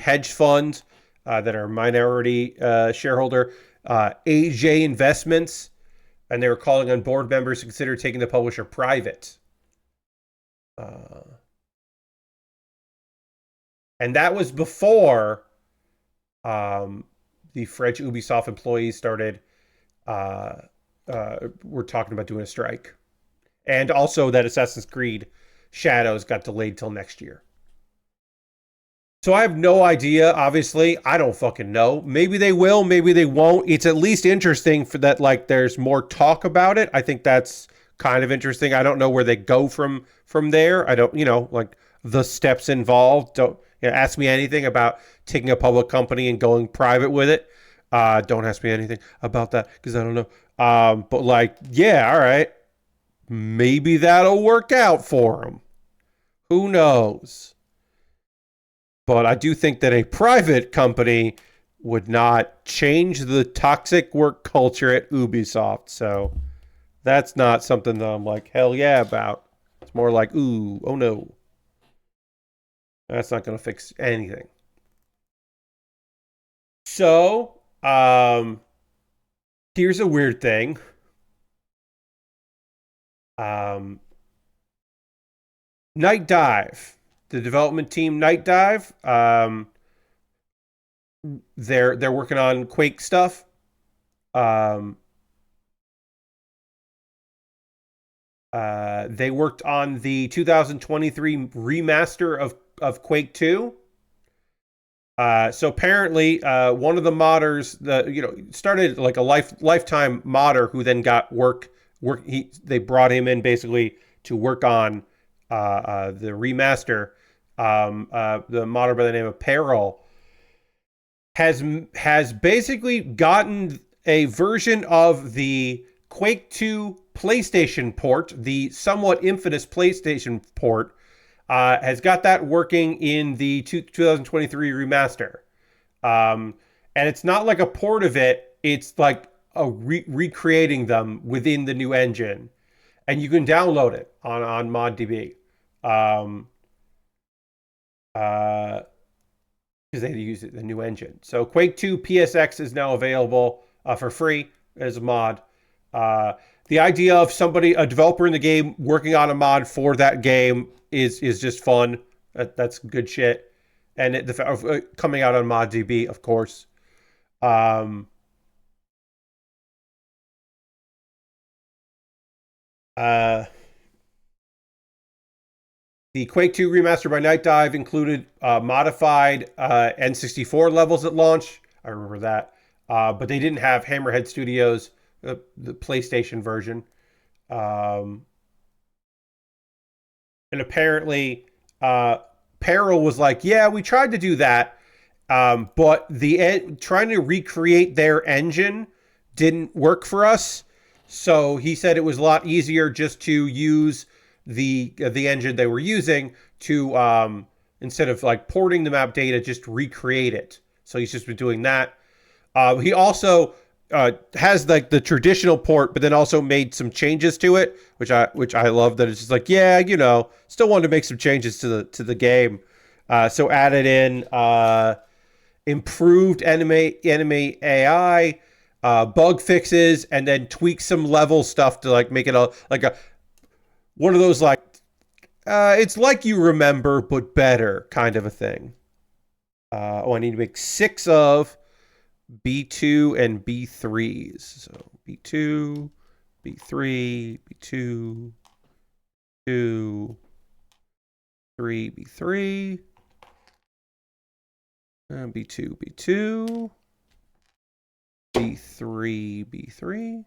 hedge fund that are minority shareholder, AJ Investments, and they were calling on board members to consider taking the publisher private. And that was before the French Ubisoft employees started were talking about doing a strike. And also that Assassin's Creed Shadows got delayed till next year. So I have no idea, obviously. I don't fucking know. Maybe they will, maybe they won't. It's at least interesting for that, like, there's more talk about it. I think that's kind of interesting. I don't know where they go from there. I don't, like the steps involved. Don't ask me anything about taking a public company and going private with it. Don't ask me anything about that because I don't know. But like, yeah, all right. Maybe that'll work out for them. Who knows? But I do think that a private company would not change the toxic work culture at Ubisoft. So that's not something that I'm like, hell yeah about. It's more like, ooh, oh no. That's not going to fix anything. So, here's a weird thing. Night Dive, the development team, Night Dive. They're working on Quake stuff. They worked on the 2023 remaster of Quake 2. So apparently, one of the modders, started like a lifetime modder who then got work. They brought him in basically to work on the remaster. The modder by the name of Peril has basically gotten a version of the Quake 2 PlayStation port, the somewhat infamous PlayStation port, has got that working in the 2023 remaster. And it's not like a port of it. It's like a recreating them within the new engine. And you can download it on ModDB. Because they use the new engine. So Quake 2 PSX is now available for free as a mod. The idea of a developer in the game working on a mod for that game is just fun. That's good shit. And coming out on ModDB, of course. The Quake 2 remaster by Night Dive included modified N64 levels at launch. I remember that. But they didn't have Hammerhead Studios, the PlayStation version. And apparently, Peril was like, yeah, we tried to do that, but trying to recreate their engine didn't work for us. So he said it was a lot easier just to use the engine they were using to instead of like porting the map data, just recreate it. So he's just been doing that. He also has like the traditional port, but then also made some changes to it, which I love. That it's just like, yeah, still wanted to make some changes to the game. So added in improved enemy AI, bug fixes, and then tweak some level stuff to like make it one of those like it's like you remember but better kind of a thing. I need to make 6 of B2 and B3s. So B2, B3, B2, 2, 3, B3. B2, B2. B3, B3.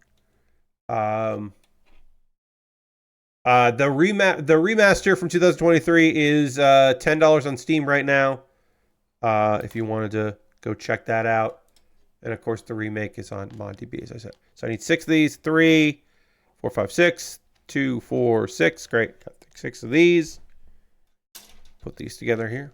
The remaster from 2023 is $10 on Steam right now. If you wanted to go check that out. And of course, the remake is on ModDB, as I said. So I need 6 of these. 3, 4, 5, 6. 2, 4, 6. Great. Got 6 of these. Put these together here.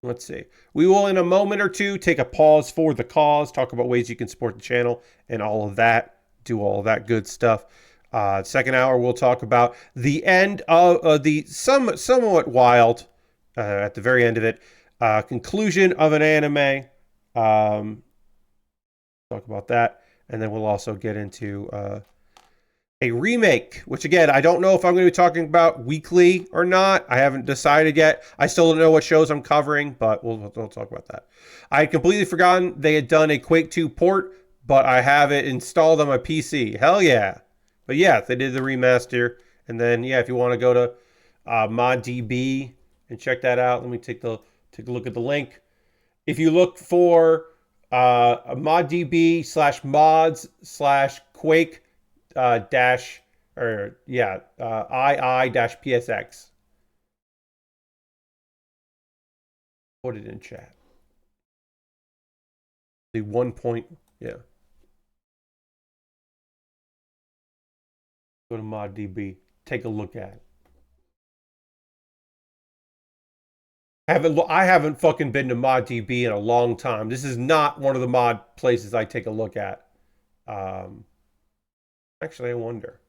Let's see. We will, in a moment or two, take a pause for the cause, talk about ways you can support the channel and all of that, do all of that good stuff. Second hour, we'll talk about the end of the somewhat wild, at the very end of it, conclusion of an anime. Talk about that. And then we'll also get into a remake, which again, I don't know if I'm going to be talking about weekly or not. I haven't decided yet. I still don't know what shows I'm covering, but we'll talk about that. I had completely forgotten they had done a Quake 2 port, but I have it installed on my PC. Hell yeah. But yeah, they did the remaster. And then, yeah, if you want to go to ModDB and check that out, let me take a look at the link. If you look for ModDB/mods/Quake II-PSX. Put it in chat. The 1 point, yeah. Go to ModDB. Take a look at it. I haven't fucking been to ModDB in a long time. This is not one of the mod places I take a look at. Actually, I wonder.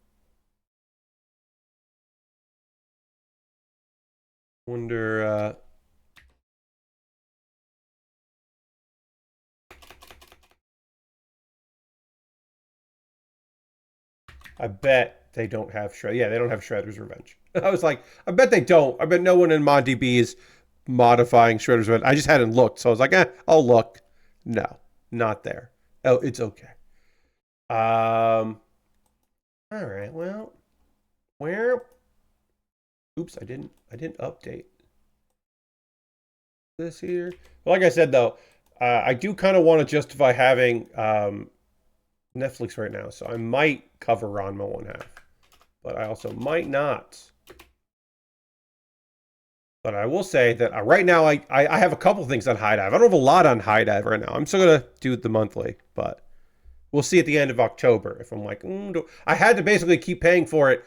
I bet they don't have Shredder. Yeah, they don't have Shredder's Revenge. I was like, I bet they don't. I bet no one in ModDB is modifying Shredder's Revenge. I just hadn't looked, so I was like, I'll look. No, not there. Oh, it's okay. All right. Well, oops, I didn't update this here. Like I said, though, I do kind of want to justify having Netflix right now, so I might cover Ranma 1/2, but I also might not. But I will say that right now I have a couple things on High Dive. I don't have a lot on High Dive right now. I'm still gonna do the monthly, but we'll see at the end of October if I'm like, I had to basically keep paying for it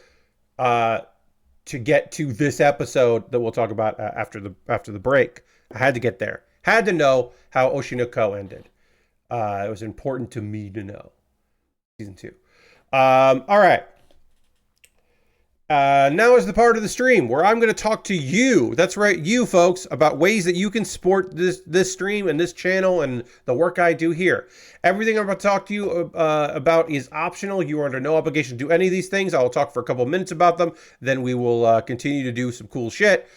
to get to this episode that we'll talk about after the break. I had to get there. Had to know how Oshi no Ko ended. It was important to me to know. Season 2. All right. Now is the part of the stream where I'm going to talk to you. That's right, you folks, about ways that you can support this stream and this channel and the work I do here. Everything I'm about to talk to you about is optional. You are under no obligation to do any of these things. I'll talk for a couple of minutes about them. Then we will continue to do some cool shit.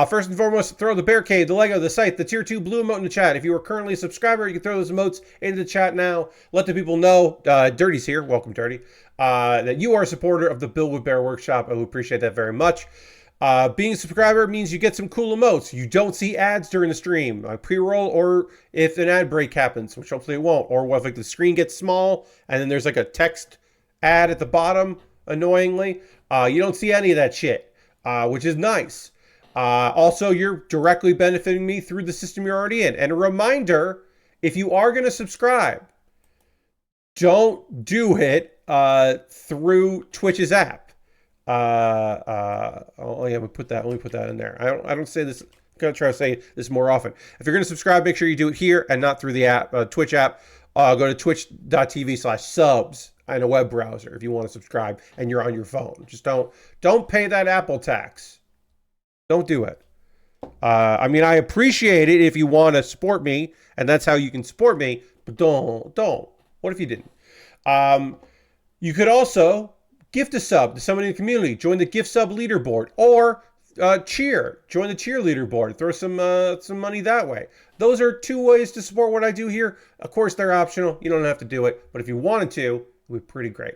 First and foremost, throw the Bear Cave, the Lego, the site, the tier 2 blue emote in the chat. If you are currently a subscriber, you can throw those emotes into the chat now. Let the people know, Dirty's here, welcome Dirty, that you are a supporter of the Build with Bear Workshop. I would appreciate that very much. Being a subscriber means you get some cool emotes. You don't see ads during the stream, pre-roll, or if an ad break happens, which hopefully it won't, or if like the screen gets small and then there's like a text ad at the bottom, annoyingly. You don't see any of that shit, which is nice. Also, you're directly benefiting me through the system you're already in. And a reminder, if you are going to subscribe, don't do it through Twitch's app. Let me put that in there. I don't say this. I'm going to try to say this more often. If you're going to subscribe, make sure you do it here and not through the app, Twitch app. Go to twitch.tv/subs in a web browser if you want to subscribe and you're on your phone. Just don't pay that Apple tax. Don't do it. I mean, I appreciate it if you want to support me, and that's how you can support me, but don't. What if you didn't? You could also gift a sub to somebody in the community. Join the gift sub leaderboard, or cheer. Join the cheer leaderboard. Throw some money that way. Those are 2 ways to support what I do here. Of course, they're optional. You don't have to do it, but if you wanted to, it would be pretty great.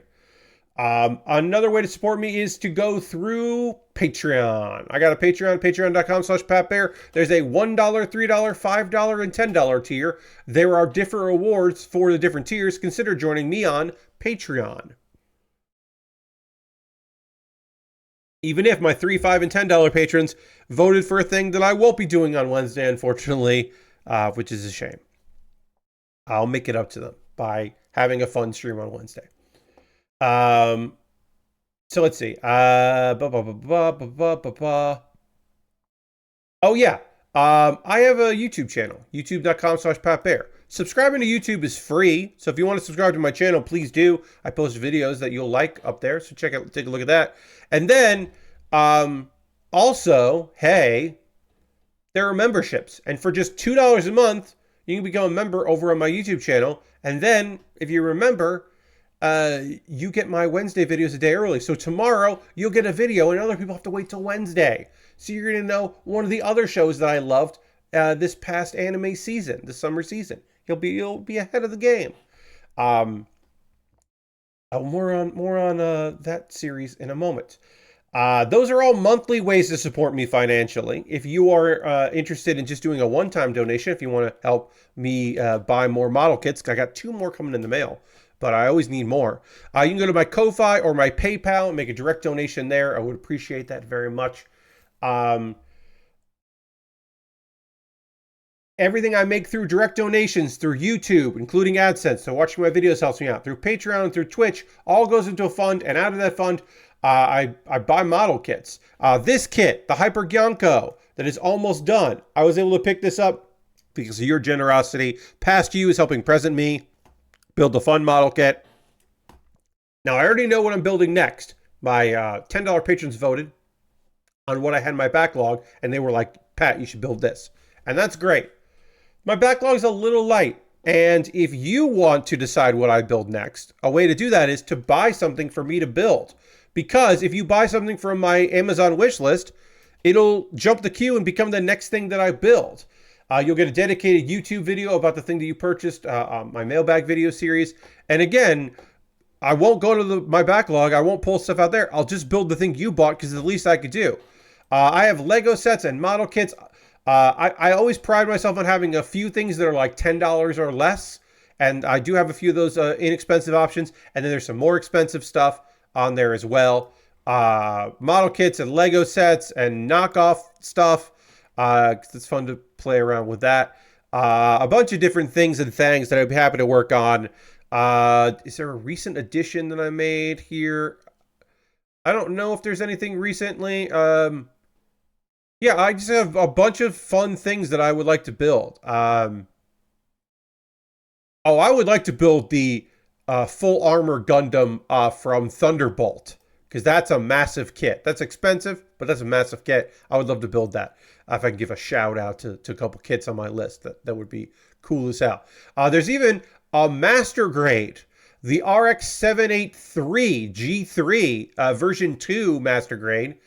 Another way to support me is to go through Patreon. I got a Patreon, patreon.com/PatBear. There's a $1, $3, $5, and $10 tier. There are different rewards for the different tiers. Consider joining me on Patreon. Even if my $3, $5, and $10 patrons voted for a thing that I won't be doing on Wednesday, unfortunately, which is a shame. I'll make it up to them by having a fun stream on Wednesday. So let's see. Oh yeah. I have a YouTube channel, youtube.com/PatBear. Subscribing to YouTube is free, so if you want to subscribe to my channel, please do. I post videos that you'll like up there, so take a look at that. And then, also, hey, there are memberships, and for just $2 a month, you can become a member over on my YouTube channel. And then, if you remember, you get my Wednesday videos a day early. So tomorrow, you'll get a video, and other people have to wait till Wednesday. So you're going to know one of the other shows that I loved this past anime season, the summer season. You'll be ahead of the game. More on that series in a moment. Those are all monthly ways to support me financially. If you are interested in just doing a one-time donation, if you want to help me buy more model kits, I got 2 more coming in the mail, but I always need more. You can go to my Ko-Fi or my PayPal and make a direct donation there. I would appreciate that very much. Everything I make through direct donations, through YouTube, including AdSense, so watching my videos helps me out, through Patreon and through Twitch, all goes into a fund, and out of that fund, I buy model kits. This kit, the Hyper Gyanko, that is almost done. I was able to pick this up because of your generosity. Past you is helping present me build the fun model kit. Now, I already know what I'm building next. My $10 patrons voted on what I had in my backlog, and they were like, Pat, you should build this. And that's great. My backlog's a little light, and if you want to decide what I build next, a way to do that is to buy something for me to build. Because if you buy something from my Amazon wish list, it'll jump the queue and become the next thing that I build. You'll get a dedicated YouTube video about the thing that you purchased, my mailbag video series. And again, I won't go to my backlog. I won't pull stuff out there. I'll just build the thing you bought because it's the least I could do. I have Lego sets and model kits. I always pride myself on having a few things that are like $10 or less. And I do have a few of those inexpensive options. And then there's some more expensive stuff on there as well. Model kits and Lego sets and knockoff stuff. It's fun to play around with that. A bunch of different things and things that I'd be happy to work on. Is there a recent addition that I made here? I don't know if there's anything recently. Yeah, I just have a bunch of fun things that I would like to build. I would like to build the full armor Gundam from Thunderbolt, because that's a massive kit. That's expensive, but that's a massive kit. I would love to build that. If I can give a shout out to a couple kits on my list, that would be cool as hell. There's even a master grade, the RX-783 G3 version 2 master grade,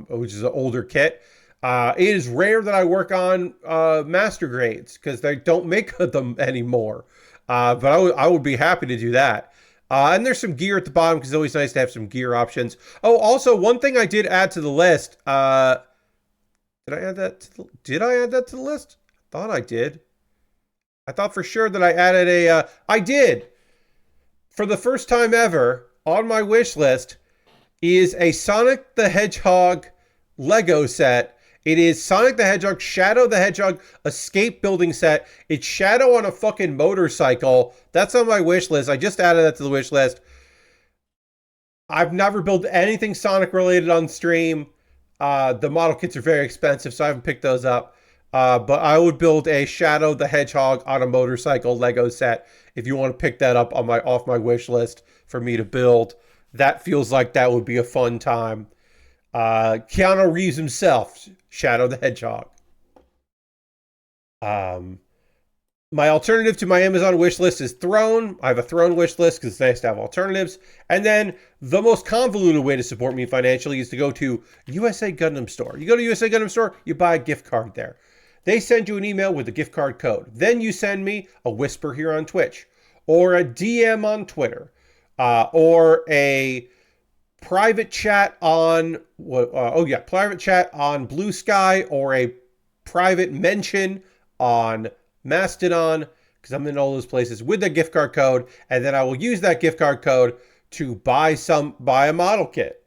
which is an older kit. It is rare that I work on master grades because they don't make them anymore. But I would be happy to do that. And there's some gear at the bottom because it's always nice to have some gear options. Oh, also, one thing I did add to the list. Did I add that to the list? I thought I did. I thought for sure that I added a... I did! For the first time ever, on my wish list, is a Sonic the Hedgehog Lego set. It is Sonic the Hedgehog, Shadow the Hedgehog escape building set. It's Shadow on a fucking motorcycle. That's on my wish list. I just added that to the wish list. I've never built anything Sonic related on stream. The model kits are very expensive, so I haven't picked those up. But I would build a Shadow the Hedgehog on a motorcycle Lego set if you want to pick that up on off my wish list for me to build. That feels like that would be a fun time. Keanu Reeves himself, Shadow the Hedgehog. My alternative to my Amazon wish list is Throne. I have a Throne wish list because it's nice to have alternatives. And then the most convoluted way to support me financially is to go to USA Gundam Store. You go to USA Gundam Store, you buy a gift card there. They send you an email with a gift card code. Then you send me a whisper here on Twitch, or a DM on Twitter, or a private chat on private chat on Blue Sky, or a private mention on Mastodon, because I'm in all those places with the gift card code, and then I will use that gift card code to buy a model kit.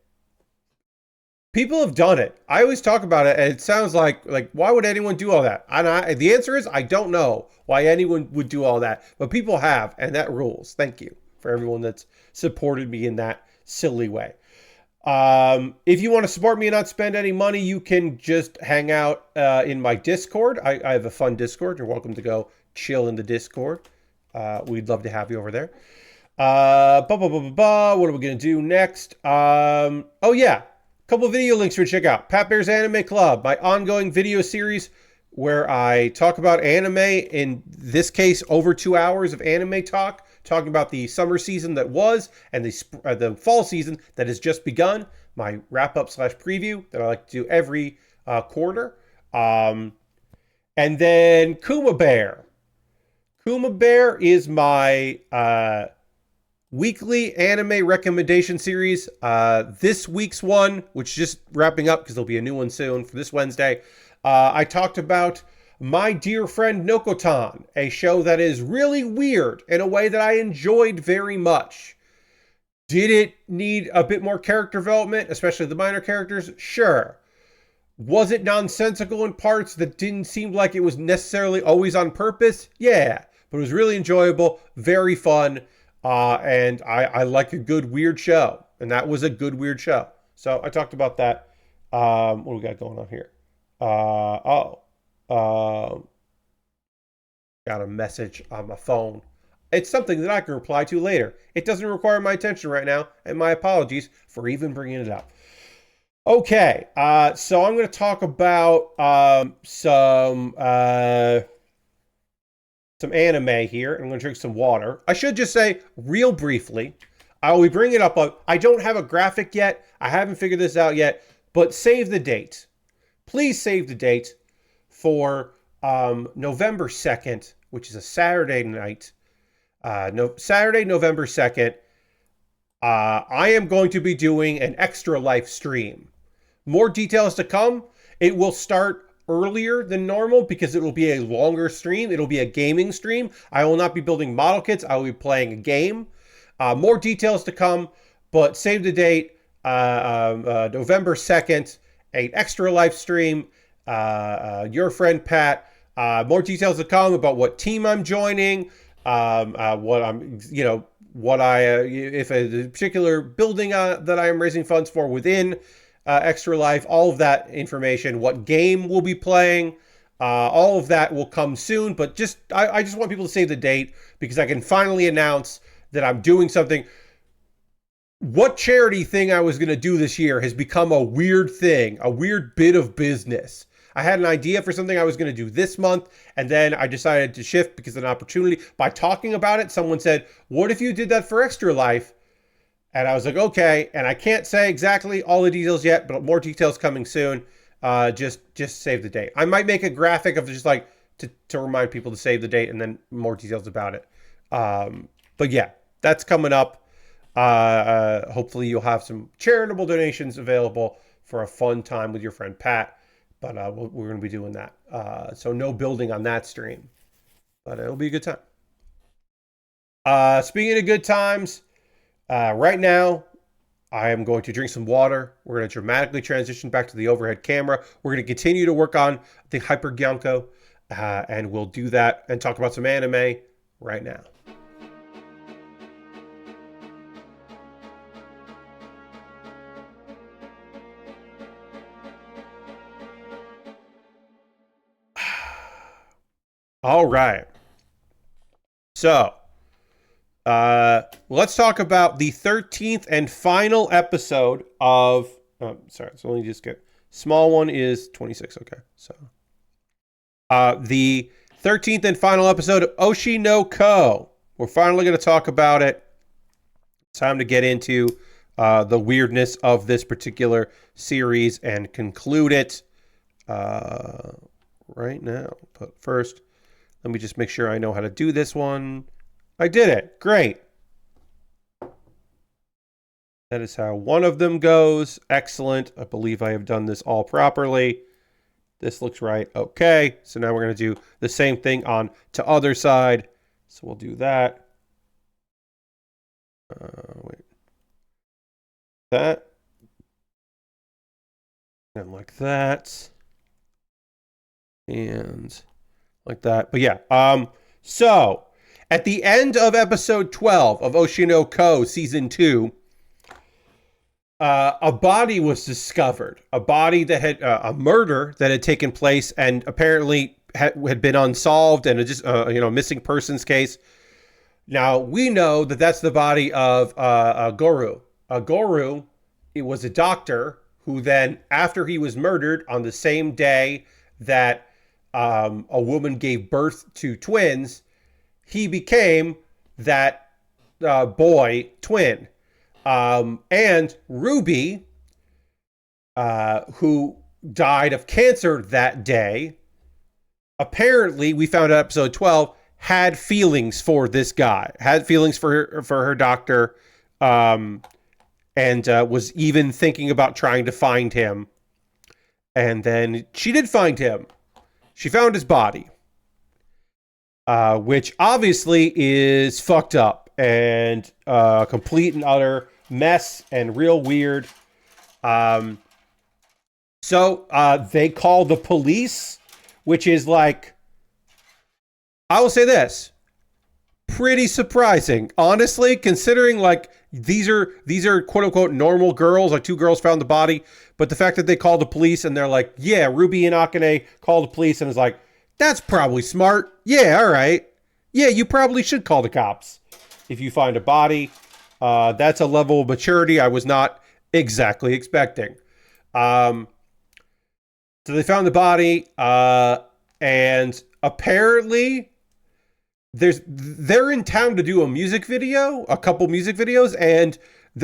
People have done it. I always talk about it, and it sounds like why would anyone do all that? And the answer is I don't know why anyone would do all that, but people have, and that rules. Thank you for everyone that's supported me in that silly way. If you want to support me and not spend any money, you can just hang out in my Discord. I have a fun Discord. You're welcome to go chill in the Discord. We'd love to have you over there. What are we going to do next? Oh yeah, a couple of video links for you to check out. Pat Baer's Anime Club, my ongoing video series where I talk about anime, in this case over 2 hours of anime talk, talking about the summer season that was and the fall season that has just begun. My wrap-up / preview that I like to do every quarter. And then Kuma Baer. Kuma Baer is my weekly anime recommendation series. This week's one, which is just wrapping up because there'll be a new one soon for this Wednesday, I talked about My Dear Friend Nokotan, a show that is really weird in a way that I enjoyed very much. Did it need a bit more character development, especially the minor characters? Sure. Was it nonsensical in parts that didn't seem like it was necessarily always on purpose? Yeah. But it was really enjoyable, very fun, and I like a good weird show. And that was a good weird show. So I talked about that. What do we got going on here? Got a message on my phone. It's something that I can reply to later. It doesn't require my attention right now, and my apologies for even bringing it up. Okay, so I'm going to talk about some anime here. I'm going to drink some water. I should just say, real briefly, I will be bringing it up. I don't have a graphic yet. I haven't figured this out yet, but save the date. Please save the date for November 2nd, which is a Saturday night. Saturday, November 2nd, I am going to be doing an Extra Life stream. More details to come. It will start earlier than normal because it will be a longer stream. It'll be a gaming stream. I will not be building model kits. I will be playing a game. More details to come, but save the date, November 2nd, an Extra Life stream. Your friend Pat. More details to come about what team I'm joining, what I'm, if a particular building that I am raising funds for within Extra Life, all of that information, what game we'll be playing, all of that will come soon. But I just want people to save the date because I can finally announce that I'm doing something. What charity thing I was going to do this year has become a weird thing, a weird bit of business. I had an idea for something I was going to do this month, and then I decided to shift because of an opportunity. By talking about it, someone said, what if you did that for Extra Life? And I was like, okay. And I can't say exactly all the details yet, but more details coming soon. Just save the date. I might make a graphic of just like to remind people to save the date, and then more details about it. But yeah, that's coming up. Hopefully you'll have some charitable donations available for a fun time with your friend Pat. But we're going to be doing that. So no building on that stream. But it'll be a good time. Speaking of good times, right now, I am going to drink some water. We're going to dramatically transition back to the overhead camera. We're going to continue to work on the Hyper Gyanko. And we'll do that and talk about some anime right now. All right. So, let's talk about the 13th and final episode of... Oh, sorry, it's only just good. Small one is 26, okay. So, the 13th and final episode of Oshi no Ko. We're finally going to talk about it. It's time to get into the weirdness of this particular series and conclude it right now. But first... let me just make sure I know how to do this one. I did it. Great. That is how one of them goes. Excellent. I believe I have done this all properly. This looks right. Okay. So now we're going to do the same thing on to other side. So we'll do that. Wait. That. And like that. And like that. But yeah. So at the end of episode 12 of Oshi no Ko season 2, a body was discovered. A body that had a murder that had taken place and apparently had been unsolved, and just missing persons case. Now we know that that's the body of Goru. Goru, it was a doctor who then, after he was murdered on the same day that a woman gave birth to twins, he became that boy twin. And Ruby, who died of cancer that day, apparently, we found out episode 12, had feelings for this guy, had feelings for her doctor, and was even thinking about trying to find him. And then she did find him. She found his body, which obviously is fucked up and complete and utter mess and real weird. So they call the police, which is like, I will say this, pretty surprising, honestly, considering like these are quote unquote normal girls. Like 2 girls found the body, but the fact that they called the police and they're like, yeah, Ruby and Akane called the police, and it's like, that's probably smart. Yeah, all right. Yeah, you probably should call the cops if you find a body. That's a level of maturity I was not exactly expecting. So they found the body, and apparently they're in town to do a music video, a couple music videos, and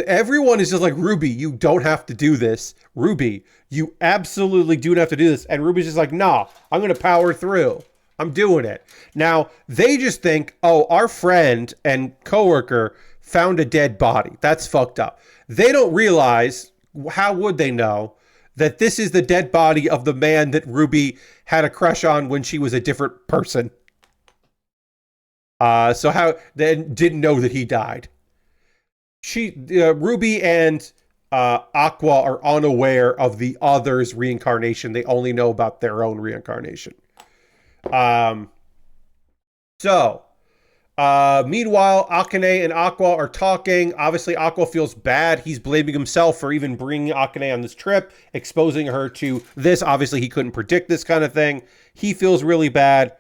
everyone is just like, Ruby, you don't have to do this. Ruby, you absolutely do not have to do this. And Ruby's just like, nah, I'm going to power through. I'm doing it. Now, they just think, oh, our friend and coworker found a dead body. That's fucked up. They don't realize, how would they know, that this is the dead body of the man that Ruby had a crush on when she was a different person. So how they didn't know that he died. Ruby and Aqua are unaware of the other's reincarnation. They only know about their own reincarnation. Meanwhile, Akane and Aqua are talking. Obviously, Aqua feels bad. He's blaming himself for even bringing Akane on this trip, exposing her to this. Obviously, he couldn't predict this kind of thing. He feels really bad.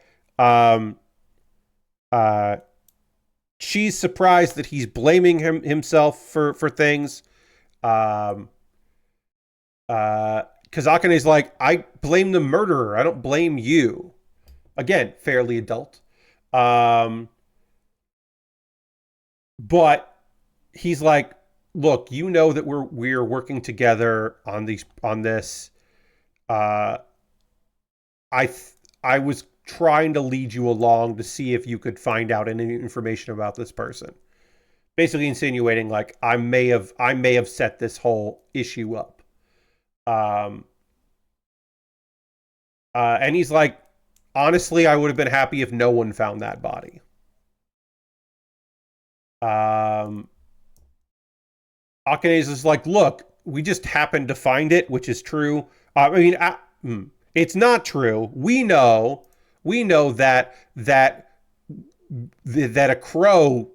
She's surprised that he's blaming himself for things. Because Akane's like, I blame the murderer. I don't blame you. Again, fairly adult. But he's like, look, you know that we're working together on this. I was trying to lead you along to see if you could find out any information about this person. Basically insinuating like I may have set this whole issue up. And he's like, honestly, I would have been happy if no one found that body. Akane's is like, look, we just happened to find it, which is true. It's not true. We know that a crow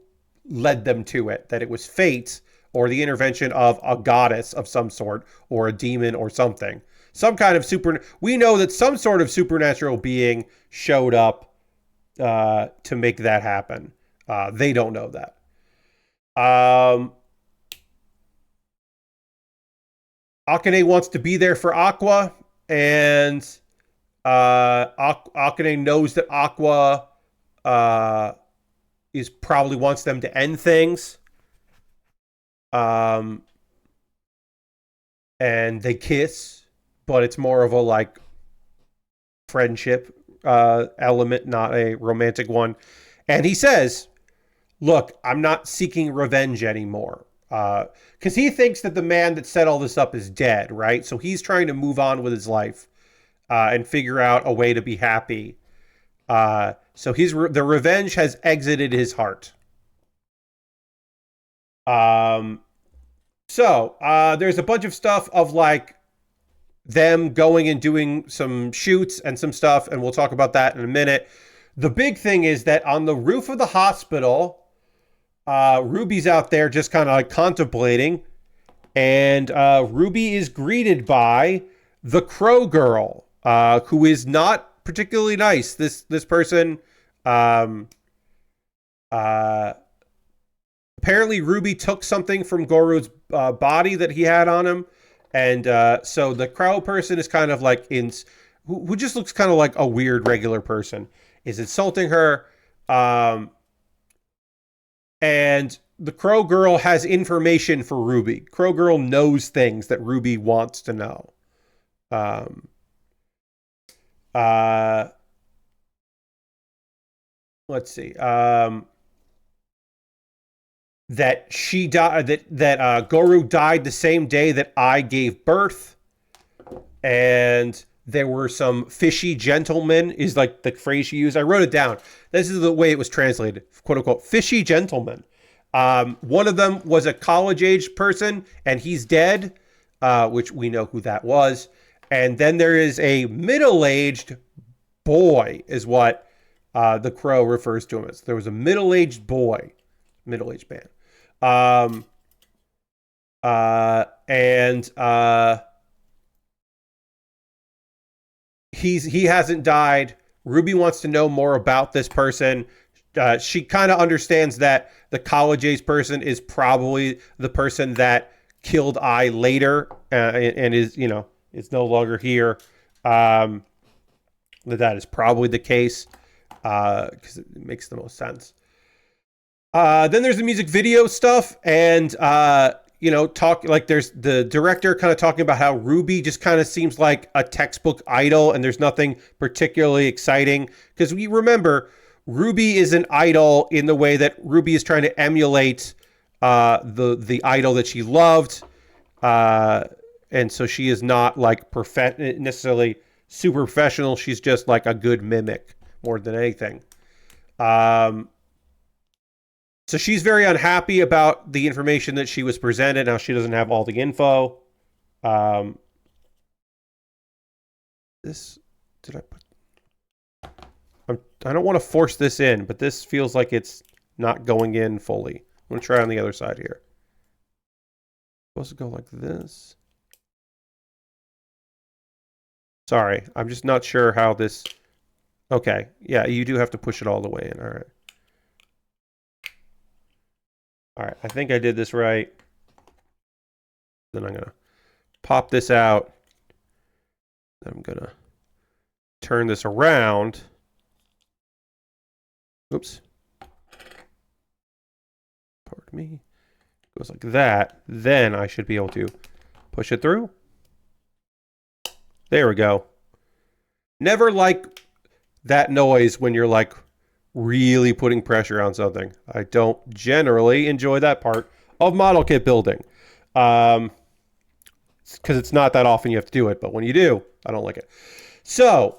led them to it, that it was fate or the intervention of a goddess of some sort or a demon or something. Some kind of we know that some sort of supernatural being showed up to make that happen. They don't know that. Akane wants to be there for Aqua, and Akane knows that Aqua probably wants them to end things. And they kiss, but it's more of a like friendship element, not a romantic one. And he says, look, I'm not seeking revenge anymore. Because he thinks that the man that set all this up is dead, right? So he's trying to move on with his life and figure out a way to be happy. So the revenge has exited his heart. There's a bunch of stuff of like them going and doing some shoots and some stuff, and we'll talk about that in a minute. The big thing is that on the roof of the hospital, Ruby's out there just kind of like contemplating, and Ruby is greeted by the Crow Girl, who is not particularly nice. This person, apparently Ruby took something from Goru's body that he had on him, and so the Crow person is kind of like who just looks kind of like a weird regular person, is insulting her. And the Crow Girl has information for Ruby. Crow Girl knows things that Ruby wants to know. Let's see. That she died. That Goru died the same day that I gave birth, and there were some fishy gentlemen. Is like the phrase she used. I wrote it down. This is the way it was translated, quote unquote, fishy gentlemen. One of them was a college-age person, and he's dead, which we know who that was. And then there is a middle-aged boy, is what the Crow refers to him as. There was a middle-aged boy, middle-aged man. He hasn't died. Ruby wants to know more about this person. She kind of understands that the college-age person is probably the person that killed I later, and is, is no longer here. That is probably the case, because it makes the most sense. Then there's the music video stuff, and there's the director kind of talking about how Ruby just kind of seems like a textbook idol, and there's nothing particularly exciting, because we remember Ruby is an idol in the way that Ruby is trying to emulate the idol that she loved, and so she is not like necessarily super professional. She's just like a good mimic more than anything. So she's very unhappy about the information that she was presented. Now she doesn't have all the info. I don't want to force this in, but this feels like it's not going in fully. I'm going to try on the other side here. Supposed to go like this. Sorry, I'm just not sure how this... Okay, yeah, you do have to push it all the way in. All right. All right, I think I did this right. Then I'm going to pop this out. Then I'm going to turn this around. Oops. Pardon me. Goes like that. Then I should be able to push it through. There we go. Never like that noise when you're like really putting pressure on something. I don't generally enjoy that part of model kit building. Because it's not that often you have to do it, but when you do, I don't like it. So,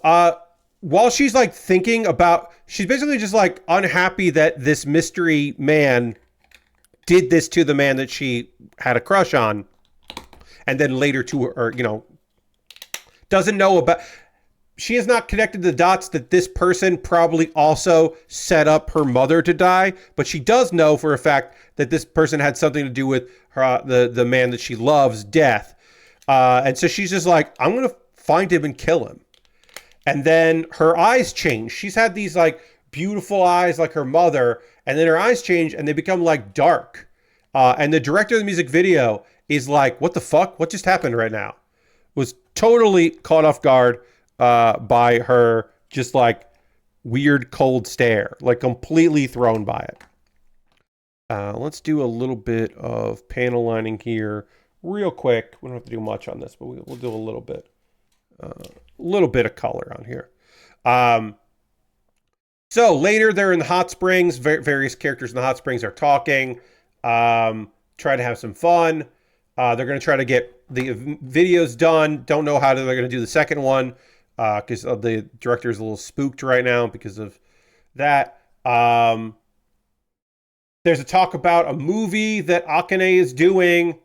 while she's like thinking about, she's basically just like unhappy that this mystery man did this to the man that she had a crush on, and then later to her, doesn't know about. She has not connected the dots that this person probably also set up her mother to die, but she does know for a fact that this person had something to do with her, the man that she loves, death. And so she's just like, I'm going to find him and kill him. And then her eyes change. She's had these like beautiful eyes like her mother, and then her eyes change and they become like dark. And the director of the music video is like, what the fuck? What just happened right now? Was totally caught off guard by her just like weird cold stare, like completely thrown by it. Let's do a little bit of panel lining here real quick. We don't have to do much on this, but we'll do a little bit of color on here. So later they're in the hot springs. Various characters in the hot springs are talking, trying try to have some fun. They're going to try to get the videos done. Don't know how they're going to do the second one because the director is a little spooked right now because of that. There's a talk about a movie that Akane is doing.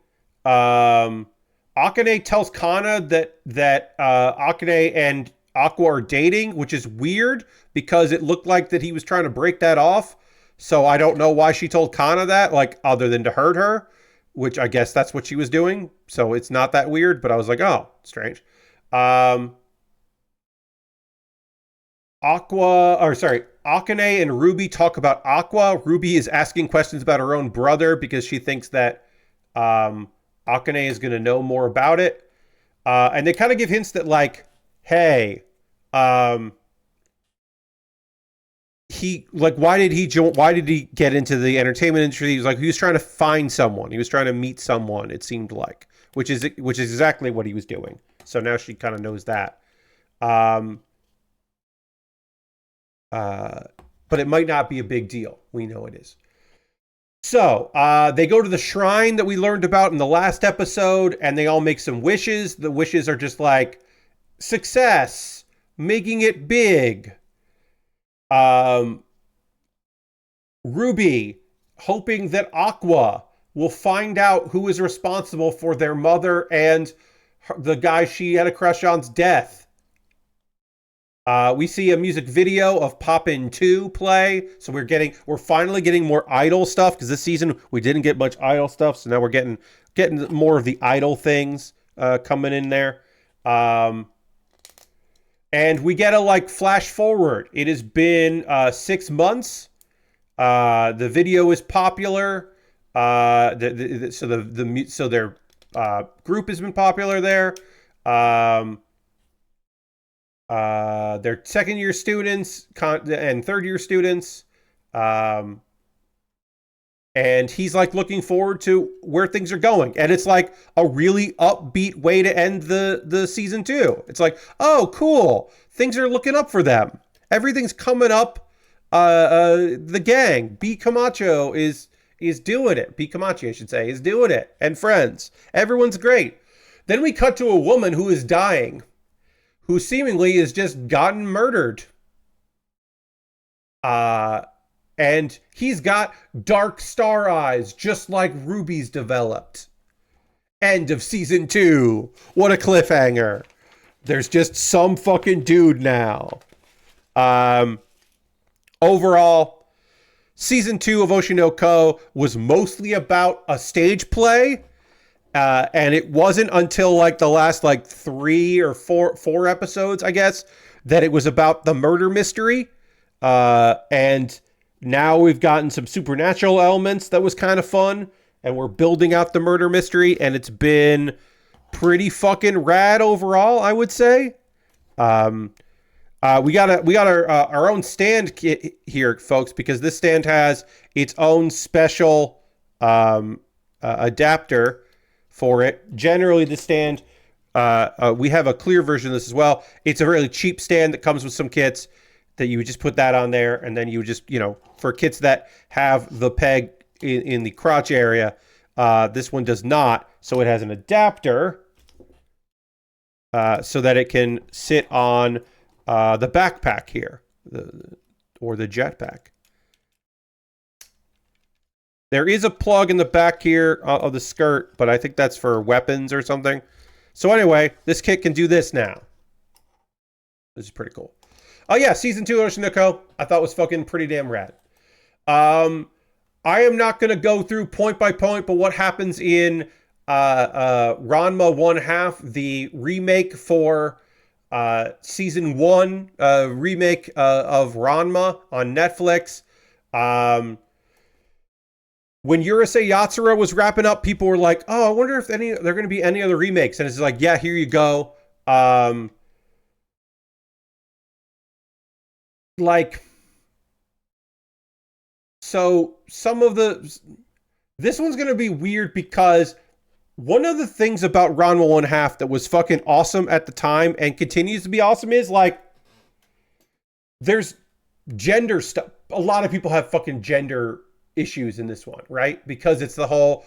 Akane tells Kana that Akane and Aqua are dating, which is weird because it looked like that he was trying to break that off. So I don't know why she told Kana that, like, other than to hurt her, which I guess that's what she was doing. So it's not that weird, but I was like, oh, strange. Akane and Ruby talk about Aqua. Ruby is asking questions about her own brother because she thinks that Akane is going to know more about it. And they kind of give hints that, like, hey, why did he get into the entertainment industry? He was trying to find someone. He was trying to meet someone, it seemed like, which is exactly what he was doing. So now she kind of knows that. But it might not be a big deal. We know it is. So they go to the shrine that we learned about in the last episode, and they all make some wishes. The wishes are just like success, making it big. Ruby hoping that Aqua will find out who is responsible for their mother and the guy she had a crush on's death. We see a music video of Poppin' 2 play. So we're finally getting more Idol stuff because this season we didn't get much Idol stuff. So now we're getting more of the Idol things coming in there. And we get a flash forward. It has been 6 months. The video is popular. So their group has been popular there. They're second-year students and third-year students. And he's looking forward to where things are going. And it's a really upbeat way to end the season 2. It's oh, cool. Things are looking up for them. Everything's coming up. The gang, B Camacho is doing it. B Camachi, I should say, is doing it. And friends. Everyone's great. Then we cut to a woman who is dying, who seemingly has just gotten murdered. And he's got dark star eyes, just like Ruby's developed. End of season 2. What a cliffhanger. There's just some fucking dude now. Overall, season 2 of Oshi no Ko was mostly about a stage play. And it wasn't until the last 3 or 4 episodes, I guess, that it was about the murder mystery. And now we've gotten some supernatural elements that was kind of fun, and we're building out the murder mystery, and it's been pretty fucking rad overall, I would say. We got our own stand kit here, folks, because this stand has its own special adapter for it. Generally, the stand, we have a clear version of this as well. It's a really cheap stand that comes with some kits that you would just put that on there, and then you would just, for kits that have the peg in the crotch area, this one does not. So it has an adapter so that it can sit on the backpack here, or the jetpack. There is a plug in the back here of the skirt, but I think that's for weapons or something. So anyway, this kit can do this now. This is pretty cool. Oh yeah, season 2 of Oshi no Ko, I thought was fucking pretty damn rad. I am not going to go through point by point, but what happens in Ranma 1/2, the remake for season 1, remake of Ranma on Netflix. When Urusei Yatsura was wrapping up, people were like, oh, I wonder if there are going to be any other remakes. And it's yeah, here you go. So some of this one's going to be weird because one of the things about Ranma 1/2 that was fucking awesome at the time and continues to be awesome is there's gender stuff. A lot of people have fucking gender issues in this one, right? Because it's the whole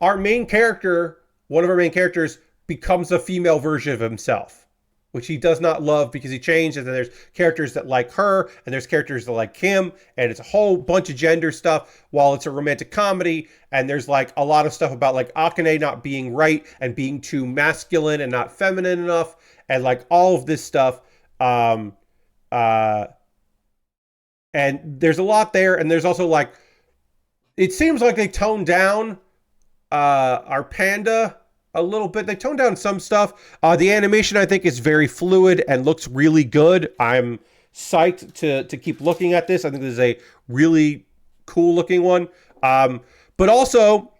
our main character, one of our main characters, becomes a female version of himself, which he does not love because he changed. And then there's characters that like her, and there's characters that like him, and it's a whole bunch of gender stuff while it's a romantic comedy. And there's like a lot of stuff about like Akane not being right and being too masculine and not feminine enough, and like all of this stuff. And there's a lot there, and there's also like, it seems like they toned down our panda a little bit. They toned down some stuff. The animation, I think, is very fluid and looks really good. I'm psyched to keep looking at this. I think this is a really cool looking one. But also,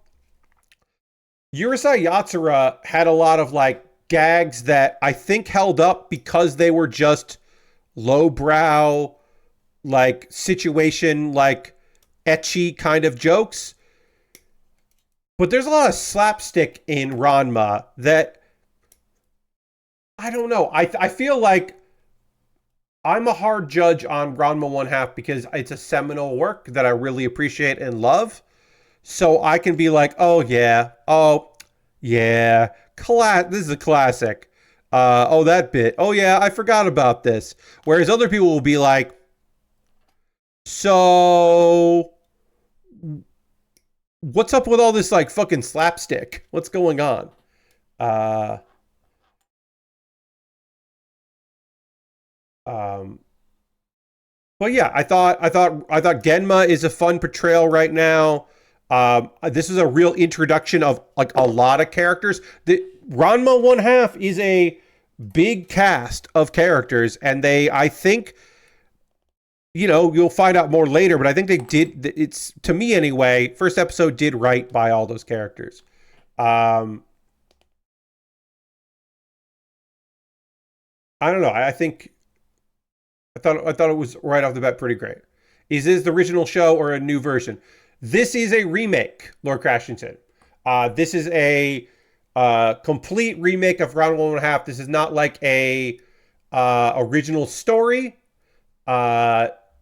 Urusei Yatsura had a lot of like gags that I think held up because they were just lowbrow, like situation, like ecchi kind of jokes. But there's a lot of slapstick in Ranma that, I don't know. I feel like I'm a hard judge on Ranma 1/2 because it's a seminal work that I really appreciate and love. So I can be like, oh yeah, this is a classic. That bit. Oh yeah, I forgot about this. Whereas other people will be like, so what's up with all this like fucking slapstick? What's going on? But yeah, I thought Genma is a fun portrayal right now. This is a real introduction of like a lot of characters. The Ranma 1/2 is a big cast of characters, and I think, you'll find out more later, but I think they did, it's, to me anyway, first episode did right by all those characters. I don't know. I thought it was right off the bat pretty great. Is this the original show or a new version? This is a remake, Lord Crashington. This is a complete remake of Round 1/2. This is not like a original story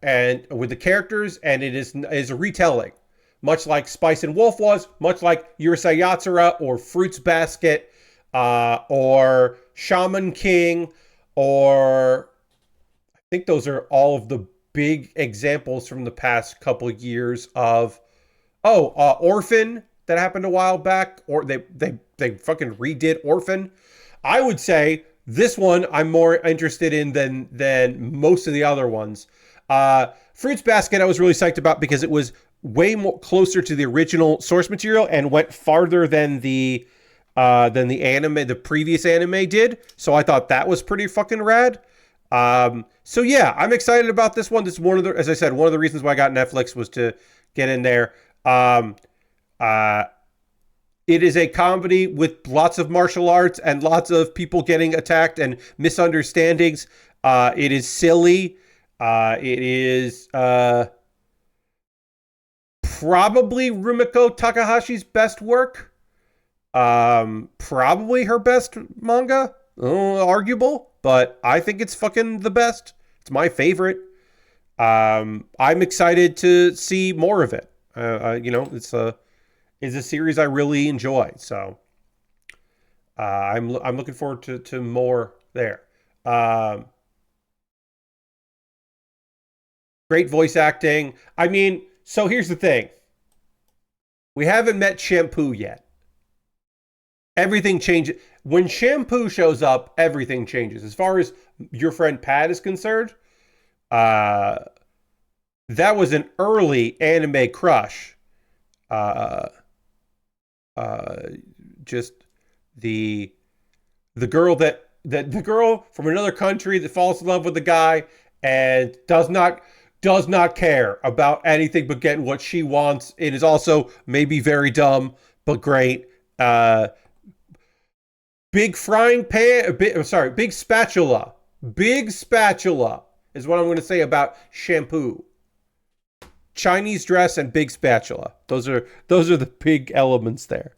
and with the characters, and it is a retelling, much like Spice and Wolf was, much like Urusei Yatsura or Fruits Basket or Shaman King, or I think those are all of the big examples from the past couple years of Orphan that happened a while back, or they fucking redid Orphan. I would say this one I'm more interested in than most of the other ones. Fruits Basket I was really psyched about because it was way more closer to the original source material and went farther than the anime, the previous anime did. So I thought that was pretty fucking rad. So yeah, I'm excited about this one. This is one of the, as I said, one of the reasons why I got Netflix was to get in there. It is a comedy with lots of martial arts and lots of people getting attacked and misunderstandings. It is silly. It is probably Rumiko Takahashi's best work. Probably her best manga. Arguable, but I think it's fucking the best. It's my favorite. I'm excited to see more of it. It's a series I really enjoy. So I'm looking forward to more there. Great voice acting. I mean, so here's the thing. We haven't met Shampoo yet. Everything changes. When Shampoo shows up, everything changes. As far as your friend Pat is concerned, that was an early anime crush. Just the girl the girl from another country that falls in love with the guy and does not care about anything but getting what she wants. It is also maybe very dumb, but great. Big frying pan, big spatula. Big spatula is what I'm going to say about Shampoo. Chinese dress and big spatula. Those are the big elements there.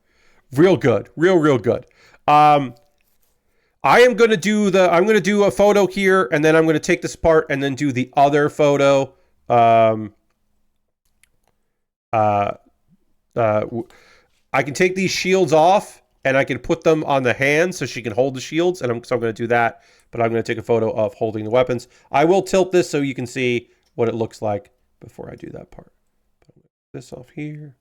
Real good. Real good. I'm going to do a photo here, and then I'm going to take this apart and then do the other photo. I can take these shields off and I can put them on the hands so she can hold the shields. And so I'm going to do that, but I'm going to take a photo of holding the weapons. I will tilt this so you can see what it looks like before I do that part. Put this off here.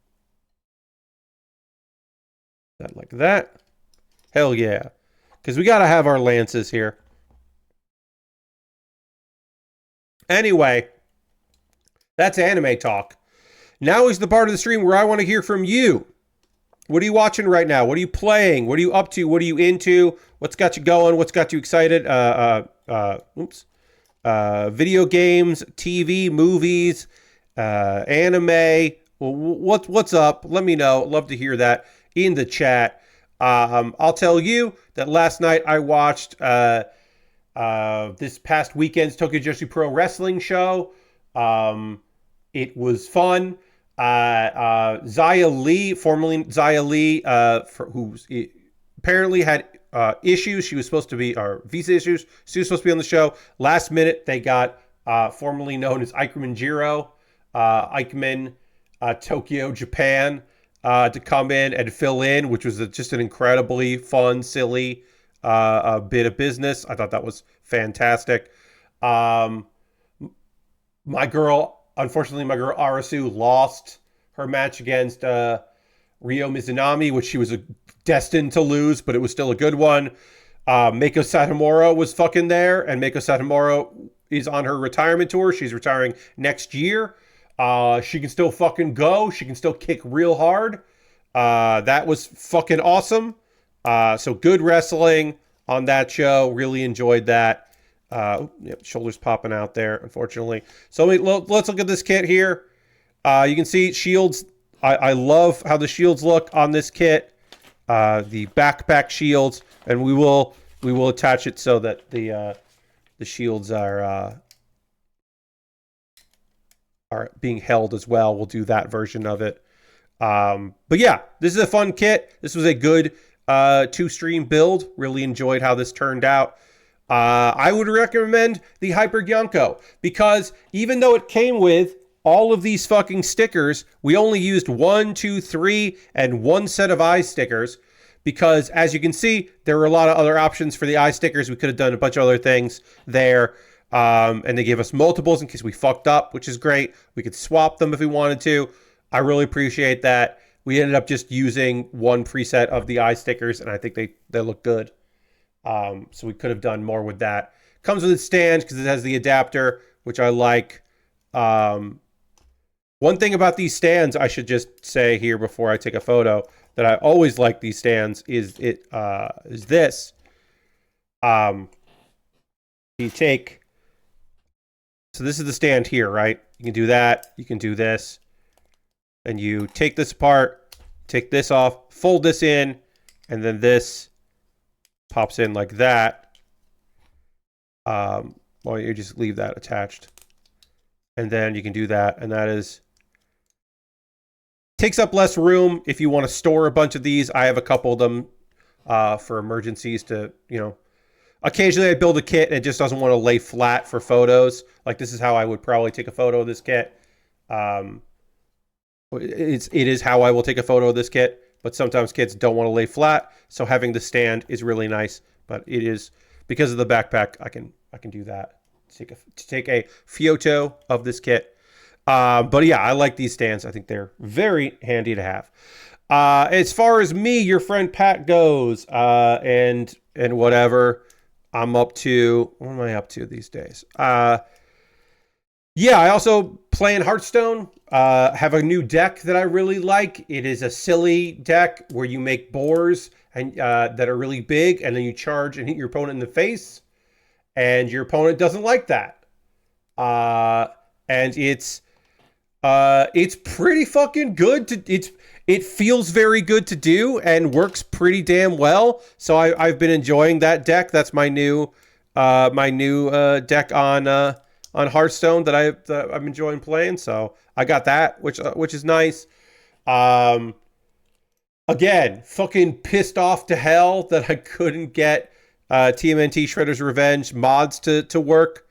That like that. Hell yeah. Because we got to have our lances here. Anyway, that's anime talk. Now is the part of the stream where I want to hear from you. What are you watching right now? What are you playing? What are you up to? What are you into? What's got you going? What's got you excited? Video games, TV, movies, anime. What's up? Let me know. Love to hear that in the chat. I'll tell you that last night I watched this past weekend's Tokyo Joshi Pro Wrestling show. It was fun. Zaya Lee, formerly Zaya Lee, who apparently had issues. She was supposed to be, or visa issues. She was supposed to be on the show. Last minute, they got formerly known as Ikeman Jiro, Ikeman Tokyo, Japan, to come in and fill in, which was just an incredibly fun, silly bit of business. I thought that was fantastic. Unfortunately, my girl Arasu lost her match against Ryo Mizunami, which she was destined to lose, but it was still a good one. Meiko Satomura was fucking there, and Meiko Satomura is on her retirement tour. She's retiring next year. She can still fucking go. She can still kick real hard. That was fucking awesome. So good wrestling on that show. Really enjoyed that. Shoulders popping out there, unfortunately. So let's look at this kit here. You can see shields. I love how the shields look on this kit. The backpack shields, and we will attach it so that the shields are being held as well. We'll do that version of it. But yeah, this is a fun kit. This was a good 2-stream build. Really enjoyed how this turned out. I would recommend the Hyper Gyanko because even though it came with all of these fucking stickers, we only used 1, 2, 3, and 1 set of eye stickers because, as you can see, there were a lot of other options for the eye stickers. We could have done a bunch of other things there, and they gave us multiples in case we fucked up, which is great. We could swap them if we wanted to. I really appreciate that. We ended up just using 1 preset of the eye stickers, and I think they look good. So we could have done more with that. Comes with its stand because it has the adapter, which I like. One thing about these stands, I should just say here before I take a photo, that I always like these stands is this. You take, so this is the stand here, right? You can do that. You can do this. And you take this apart, take this off, fold this in, and then this pops in like that. Well, you just leave that attached. And then you can do that. And that takes up less room if you want to store a bunch of these. I have a couple of them for emergencies to, occasionally I build a kit and it just doesn't want to lay flat for photos. Like this is how I would probably take a photo of this kit. It is how I will take a photo of this kit, but sometimes kits don't want to lay flat, so having the stand is really nice. But it is because of the backpack, I can do that. Take a photo of this kit. But yeah, I like these stands. I think they're very handy to have. As far as me, your friend Pat goes, and whatever I'm up to. What am I up to these days? Yeah, I also play in Hearthstone. Have a new deck that I really like. It is a silly deck where you make boars and that are really big, and then you charge and hit your opponent in the face, and your opponent doesn't like that. And it's pretty fucking good. It feels very good to do and works pretty damn well. So I've been enjoying that deck. That's my new deck on Hearthstone that I'm enjoying playing. So I got that, which is nice. Again, fucking pissed off to hell that I couldn't get TMNT Shredder's Revenge mods to work.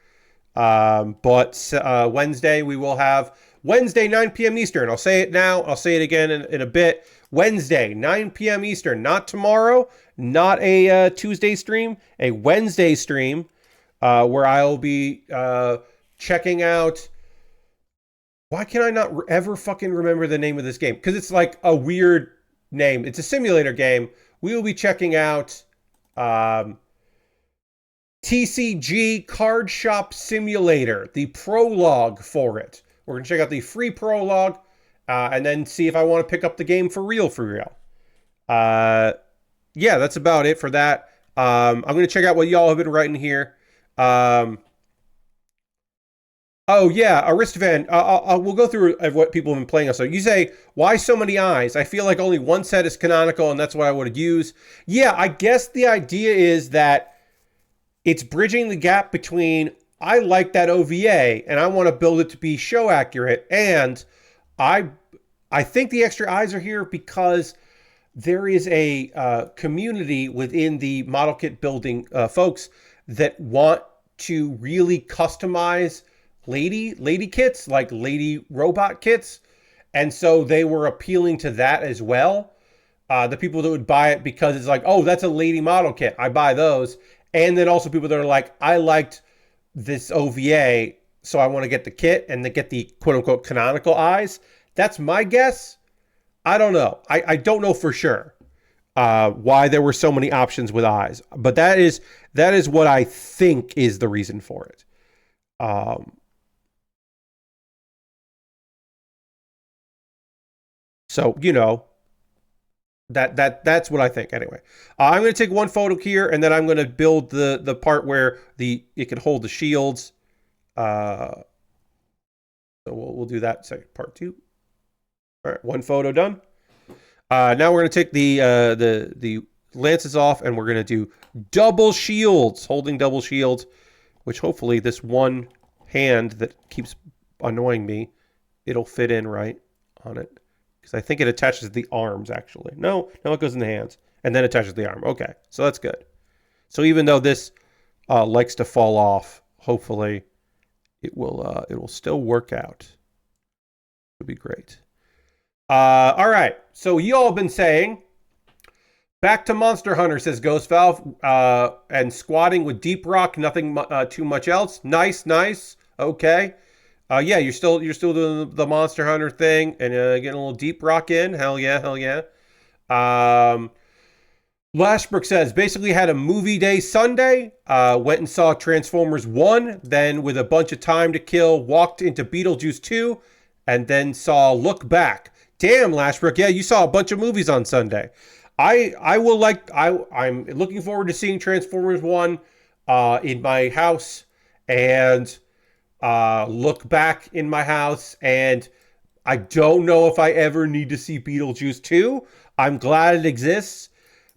But Wednesday we will have Wednesday, 9 p.m. Eastern. I'll say it now. I'll say it again in a bit. Wednesday, 9 p.m. Eastern. Not tomorrow. Not a Tuesday stream. A Wednesday stream where I will be checking out... Why can I not ever fucking remember the name of this game? Because it's like a weird name. It's a simulator game. We will be checking out TCG Card Shop Simulator, the prologue for it. We're going to check out the free prologue and then see if I want to pick up the game for real. Yeah, that's about it for that. I'm going to check out what y'all have been writing here. Oh, yeah, Aristovan, we'll go through what people have been playing us. So you say, why so many eyes? I feel like only one set is canonical, and that's what I would use. Yeah, I guess the idea is that it's bridging the gap between, I like that OVA, and I want to build it to be show accurate, and I think the extra eyes are here because there is a community within the model kit building folks that want to really customize lady kits, like lady robot kits, and so they were appealing to that as well. The people that would buy it because it's like, oh, that's a lady model kit, I buy those. And then also people that are like, I liked this OVA, so I want to get the kit and to get the quote-unquote canonical eyes. That's my guess. I don't know. I don't know for sure why there were so many options with eyes, but that is what I think is the reason for it. So, you know, that's what I think anyway. I'm going to take one photo here, and then I'm going to build the part where it can hold the shields. So we'll do that second part 2. All right, one photo done. Now we're going to take the lances off, and we're going to do double shields, holding double shields, which hopefully this one hand that keeps annoying me, it'll fit in right on it. Because I think it attaches the arms, actually. No, it goes in the hands. And then attaches the arm. Okay, so that's good. So even though this likes to fall off, hopefully it will still work out. It'll be great. All right, so you all have been saying, back to Monster Hunter, says Ghost Valve, and squatting with Deep Rock, nothing too much else. Nice. Okay. Yeah, you're still doing the Monster Hunter thing and getting a little Deep Rock in. Hell yeah. Lashbrook says, basically had a movie day Sunday, went and saw Transformers 1, then with a bunch of time to kill, walked into Beetlejuice 2, and then saw Look Back. Damn, Lashbrook, yeah, you saw a bunch of movies on Sunday. I'm looking forward to seeing Transformers 1 in my house, and Look Back in my house, and I don't know if I ever need to see Beetlejuice 2. I'm glad it exists.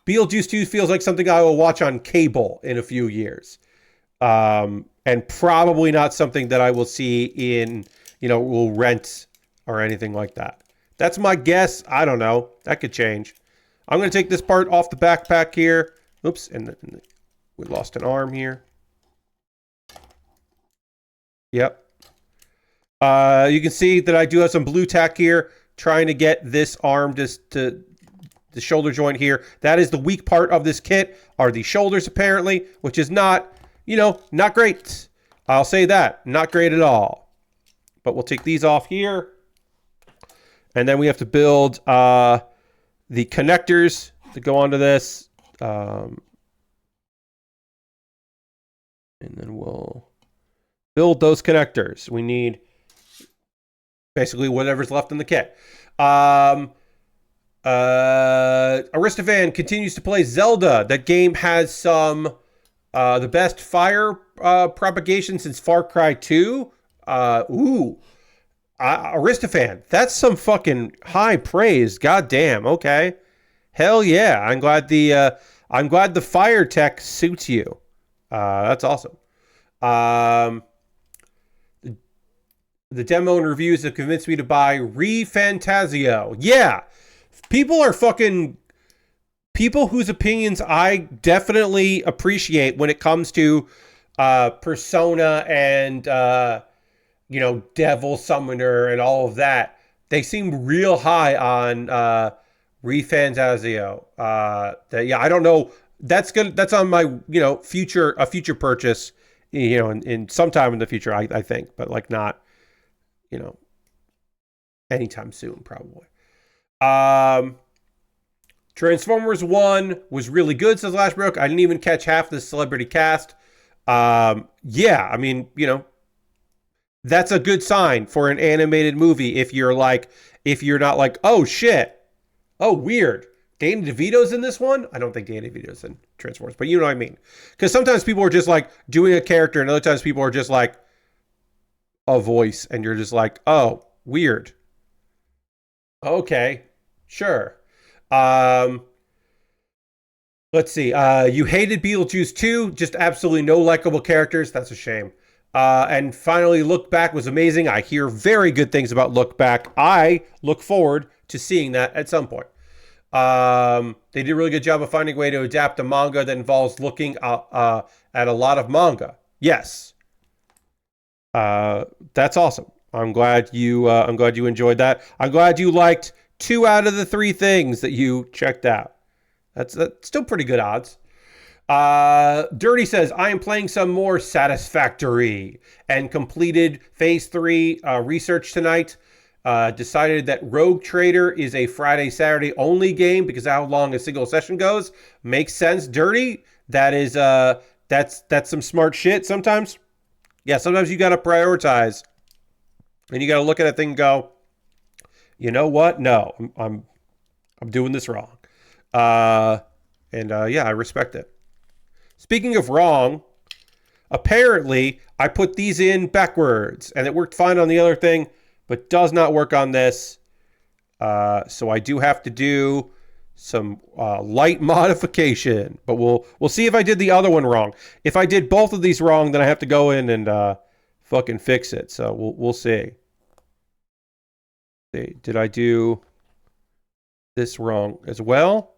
Beetlejuice 2 feels like something I will watch on cable in a few years. And probably not something that I will see will rent or anything like that. That's my guess. I don't know. That could change. I'm going to take this part off the backpack here. Oops, and we lost an arm here. Yep. You can see that I do have some blue tack here, trying to get this arm just to the shoulder joint here. That is the weak part of this kit, are the shoulders apparently, which is not great. I'll say that. Not great at all. But we'll take these off here. And then we have to build the connectors to go onto this. And then we'll build those connectors. We need basically whatever's left in the kit. Aristovan continues to play Zelda. That game has some the best fire propagation since Far Cry 2. Aristophan, that's some fucking high praise. God damn. Okay. Hell yeah. I'm glad the fire tech suits you. That's awesome. The demo and reviews have convinced me to buy ReFantazio. Yeah. People whose opinions I definitely appreciate when it comes to Persona and Devil Summoner and all of that, they seem real high on ReFantazio. Yeah, I don't know. That's good. That's on my future purchase. In sometime in the future, I think, but like not you know anytime soon, probably. Um, Transformers 1 was really good, says Lashbrook. I didn't even catch half the celebrity cast. Yeah, I mean, that's a good sign for an animated movie if you're not like, oh shit, oh weird. Danny DeVito's in this one? I don't think Danny DeVito's in Transformers, but you know what I mean. Because sometimes people are just like doing a character, and other times people are just like a voice, and you're just like, oh, weird. Okay, sure. Um, let's see. You hated Beetlejuice 2, just absolutely no likable characters. That's a shame. And finally, Look Back was amazing. I hear very good things about Look Back. I look forward to seeing that at some point. They did a really good job of finding a way to adapt a manga that involves looking at a lot of manga. Yes, that's awesome. I'm glad you enjoyed that. I'm glad you liked 2 out of the 3 things that you checked out. That's still pretty good odds. Dirty says, I am playing some more Satisfactory and completed phase 3 research tonight. Decided that Rogue Trader is a Friday, Saturday only game because of how long a single session goes. Makes sense. Dirty. That's some smart shit sometimes. Yeah, sometimes you got to prioritize and you got to look at a thing and go, you know what? No, I'm doing this wrong. Yeah, I respect it. Speaking of wrong, apparently I put these in backwards and it worked fine on the other thing, but does not work on this. So I do have to do some light modification, but we'll see if I did the other one wrong. If I did both of these wrong, then I have to go in and fucking fix it. So we'll see. Did I do this wrong as well?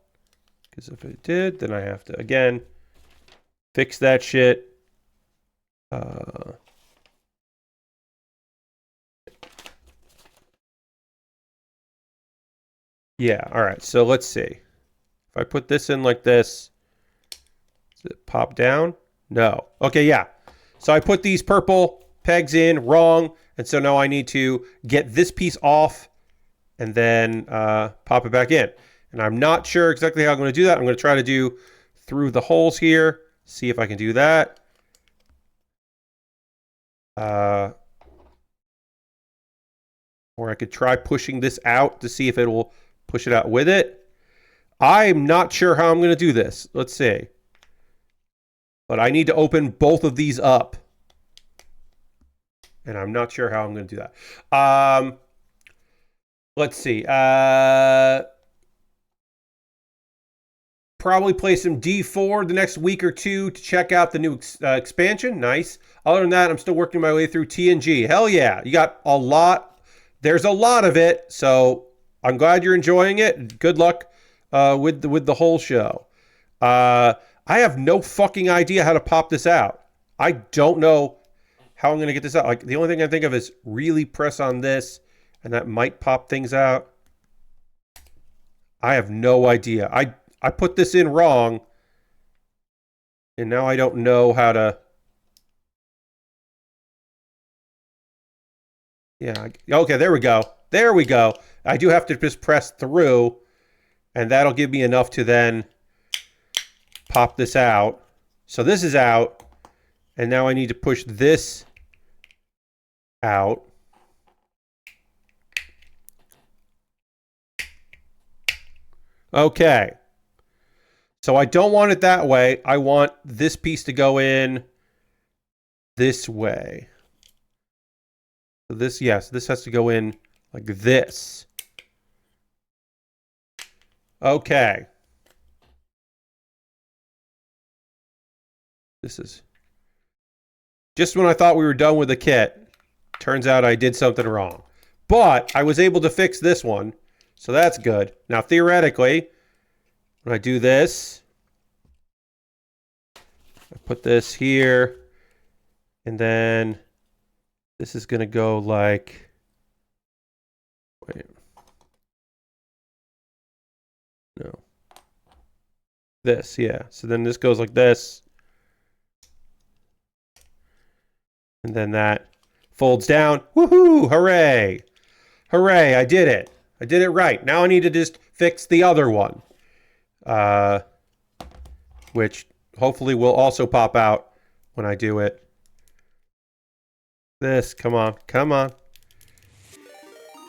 Because if it did, then I have to again fix that shit. Yeah, all right. So let's see. If I put this in like this, does it pop down? No. Okay, yeah. So I put these purple pegs in wrong, and so now I need to get this piece off and then pop it back in. And I'm not sure exactly how I'm going to do that. I'm going to try to do through the holes here, see if I can do that. Or I could try pushing this out to see if it will push it out with it. I'm not sure how I'm going to do this. Let's see. But I need to open both of these up. And I'm not sure how I'm going to do that. Let's see. Probably play some D4 the next week or two to check out the new expansion. Nice. Other than that, I'm still working my way through TNG. Hell yeah. You got a lot. There's a lot of it. So I'm glad you're enjoying it. Good luck with the whole show. I have no fucking idea how to pop this out. I don't know how I'm going to get this out. Like the only thing I think of is really press on this, and that might pop things out. I have no idea. I put this in wrong, and now I don't know how to. Yeah. Okay, there we go. There we go. I do have to just press through, and that'll give me enough to then pop this out. So this is out, and now I need to push this out. Okay. So I don't want it that way. I want this piece to go in this way. So this, yes, this has to go in like this. Okay. This is just when I thought we were done with the kit. Turns out I did something wrong. But I was able to fix this one. So that's good. Now, theoretically, when I do this, I put this here, and then This is going to go like... Wait. No. This, yeah. So then this goes like this. And then that folds down. Woohoo! Hooray! Hooray, I did it. I did it right. Now I need to just fix the other one. Which hopefully will also pop out when I do it. This, come on, come on.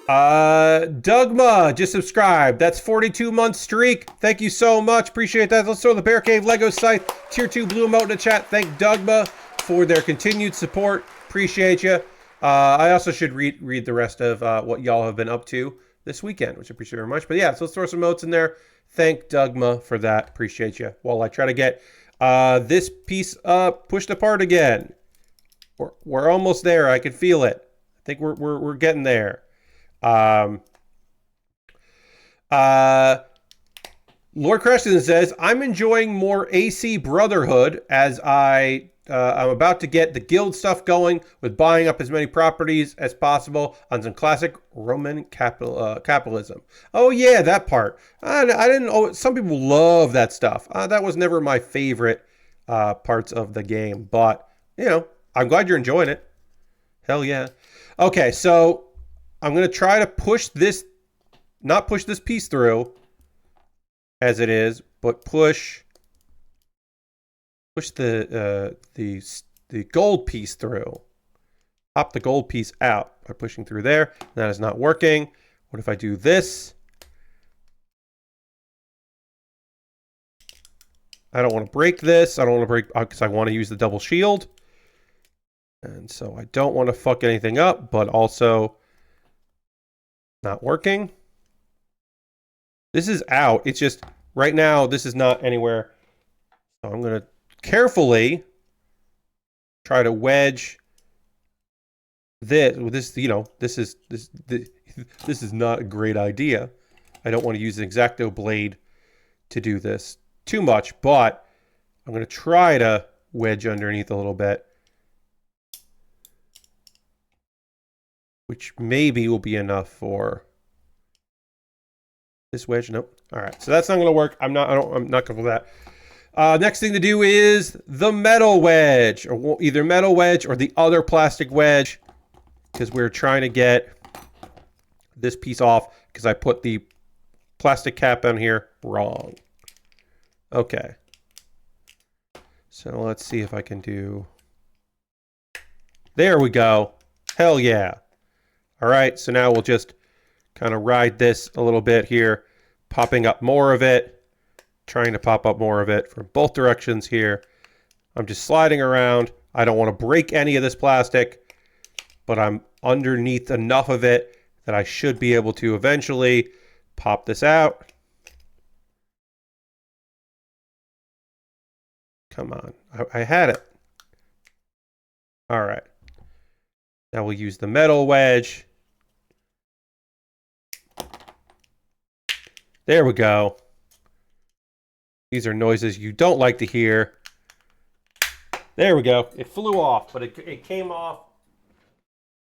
Dugma just subscribed. That's 42-month streak. Thank you so much. Appreciate that. Let's throw the Bear Cave Lego Scythe Tier 2 Blue Emote in the chat. Thank Dugma for their continued support. Appreciate you. I also should read the rest of what y'all have been up to this weekend, which I appreciate very much. But yeah, so let's throw some emotes in there. Thank Dugma for that. Appreciate you. While I try to get this piece pushed apart again. We're almost there. I can feel it. I think we're getting there. Lord Creston says, I'm enjoying more AC Brotherhood as I'm about to get the guild stuff going with buying up as many properties as possible on some classic Roman capitalism. Oh yeah, that part. I didn't know. Some people love that stuff. That was never my favorite parts of the game, but you know, I'm glad you're enjoying it. Hell yeah. Okay, so I'm going to try to push this, not push this piece through as it is, but push the gold piece through. Pop the gold piece out by pushing through there. That is not working. What if I do this? I don't want to break this. I don't want to break because I want to use the double shield. And so I don't want to fuck anything up, but also not working. This is out. It's just right now this is not anywhere. So I'm going to carefully try to wedge this, you know, this is not a great idea. I don't want to use an X-Acto blade to do this too much, but I'm going to try to wedge underneath a little bit, which maybe will be enough for this wedge. Nope. All right, so that's not going to work. I'm not comfortable with that. Next thing to do is the metal wedge, or either metal wedge or the other plastic wedge, because we're trying to get this piece off because I put the plastic cap on here wrong. Okay. So let's see if I can do... There we go. Hell yeah. All right, so now we'll just kind of ride this a little bit here, popping up more of it, trying to pop up more of it from both directions here. I'm just sliding around. I don't want to break any of this plastic, but I'm underneath enough of it that I should be able to eventually pop this out. Come on, I had it. All right. Now we'll use the metal wedge. There we go. These are noises you don't like to hear. There we go. It flew off, but it came off.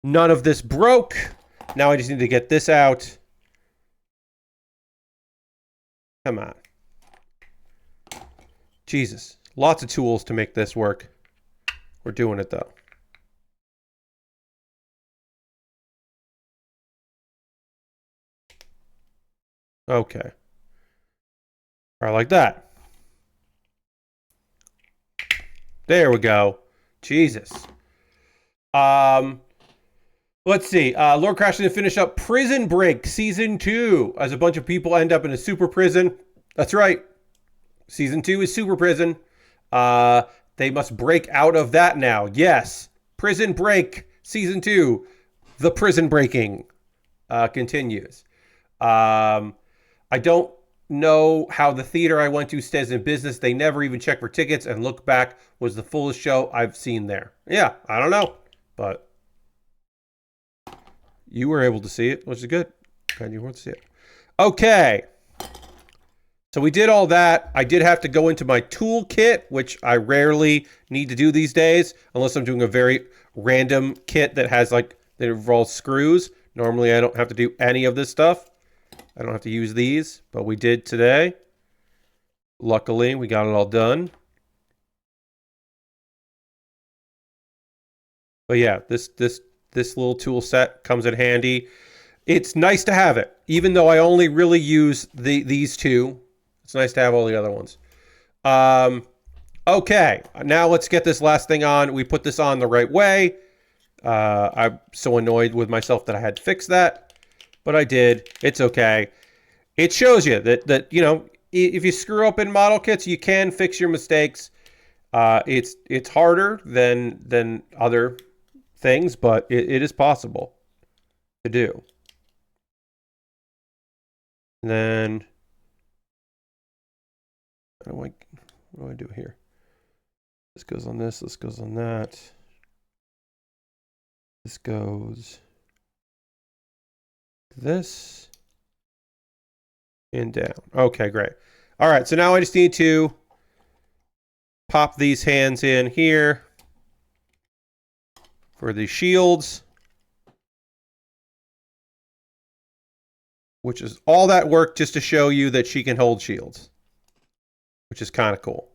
None of this broke. Now I just need to get this out. Come on. Jesus. Lots of tools to make this work. We're doing it, though. Okay. All right, like that. There we go. Jesus. Let's see. Lord Crash to finish up Prison Break Season 2 as a bunch of people end up in a super prison. That's right. Season 2 is super prison. They must break out of that now. Yes. Prison Break Season 2. The prison breaking continues. I don't know how the theater I went to stays in business. They never even check for tickets, and look back was the fullest show I've seen there. Yeah, I don't know, but you were able to see it, which is good. Glad you were able to see it. Okay. So we did all that. I did have to go into my toolkit, which I rarely need to do these days, unless I'm doing a very random kit that has that involves screws. Normally I don't have to do any of this stuff. I don't have to use these, but we did today. Luckily, we got it all done. But yeah, this little tool set comes in handy. It's nice to have it, even though I only really use these two. It's nice to have all the other ones. Okay, now let's get this last thing on. We put this on the right way. I'm so annoyed with myself that I had to fix that, but I did. It's okay. It shows you that you know, if you screw up in model kits, you can fix your mistakes. It's harder than other things, but it is possible to do. And then what do I do here? This goes on this. This goes on that. This goes this and down. Okay, great. All right, so now I just need to pop these hands in here for the shields, which is all that work just to show you that she can hold shields, which is kind of cool.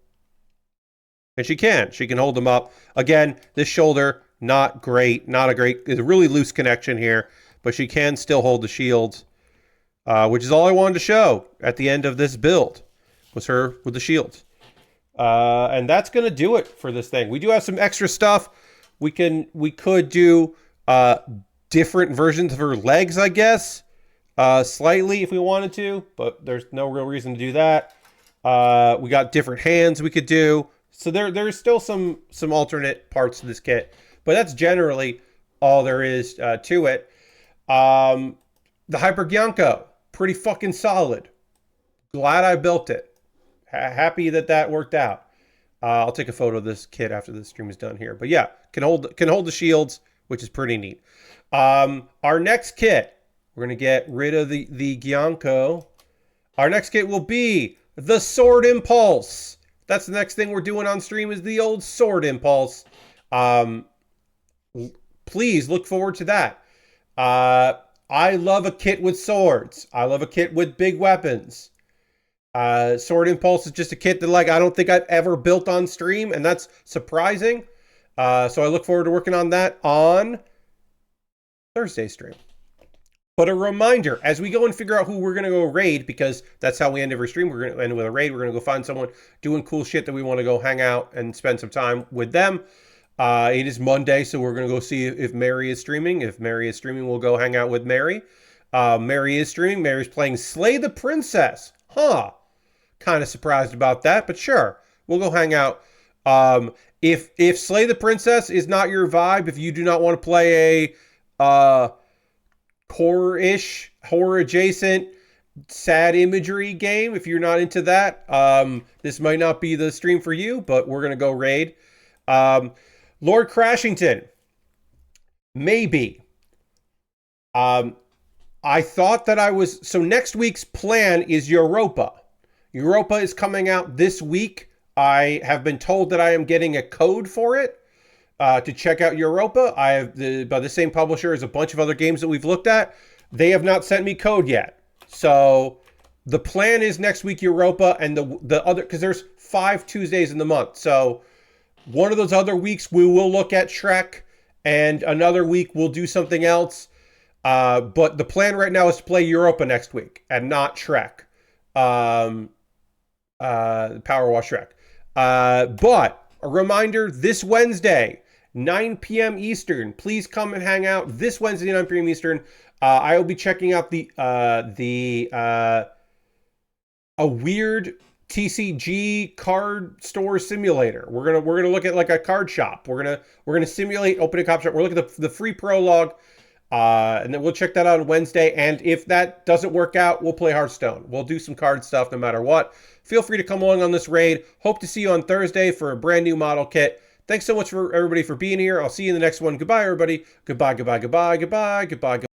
And she can hold them up. Again, this shoulder, not great, it's a really loose connection here, but she can still hold the shields, which is all I wanted to show at the end of this build, was her with the shields. And that's going to do it for this thing. We do have some extra stuff. We could do different versions of her legs, I guess, slightly if we wanted to, but there's no real reason to do that. We got different hands we could do. So there's still some alternate parts to this kit, but that's generally all there is to it. The Hyper Gyanko, pretty fucking solid. Glad I built it. Happy that worked out. I'll take a photo of this kit after the stream is done here. But yeah, can hold the shields, which is pretty neat. Our next kit, we're gonna get rid of the Gyanko. Our next kit will be the Sword Impulse. That's the next thing we're doing on stream, is the old Sword Impulse. Please look forward to that. I love a kit with swords. I love a kit with big weapons. Sword Impulse is just a kit that I don't think I've ever built on stream, and that's surprising. So I look forward to working on that on Thursday stream. But a reminder, as we go and figure out who we're going to go raid, because that's how we end every stream. We're going to end with a raid. We're going to go find someone doing cool shit that we want to go hang out and spend some time with them. It is Monday, so we're going to go see if Mary is streaming. If Mary is streaming, we'll go hang out with Mary. Mary is streaming. Mary's playing Slay the Princess. Huh. Kind of surprised about that, but sure. We'll go hang out. If Slay the Princess is not your vibe, if you do not want to play a horror-ish, horror-adjacent, sad imagery game, if you're not into that, this might not be the stream for you, but we're going to go raid. Lord Crashington. Maybe. I thought that so next week's plan is Europa. Europa is coming out this week. I have been told that I am getting a code for it to check out Europa. I have by the same publisher as a bunch of other games that we've looked at. They have not sent me code yet. So the plan is next week Europa, and the other, because there's 5 Tuesdays in the month. So one of those other weeks we will look at Shrek, and another week we'll do something else. But the plan right now is to play Europa next week and not Shrek. Power Wash Shrek. But a reminder, this Wednesday, 9 p.m. Eastern, please come and hang out this Wednesday, 9 p.m. Eastern. I will be checking out a weird TCG card store simulator. We're gonna look at a card shop. We're gonna simulate opening a card shop. We're looking at the free prologue, and then we'll check that out on Wednesday. And if that doesn't work out, we'll play Hearthstone. We'll do some card stuff no matter what. Feel free to come along on this raid. Hope to see you on Thursday for a brand new model kit. Thanks so much for everybody for being here. I'll see you in the next one. Goodbye, everybody. Goodbye, goodbye, goodbye, goodbye, goodbye.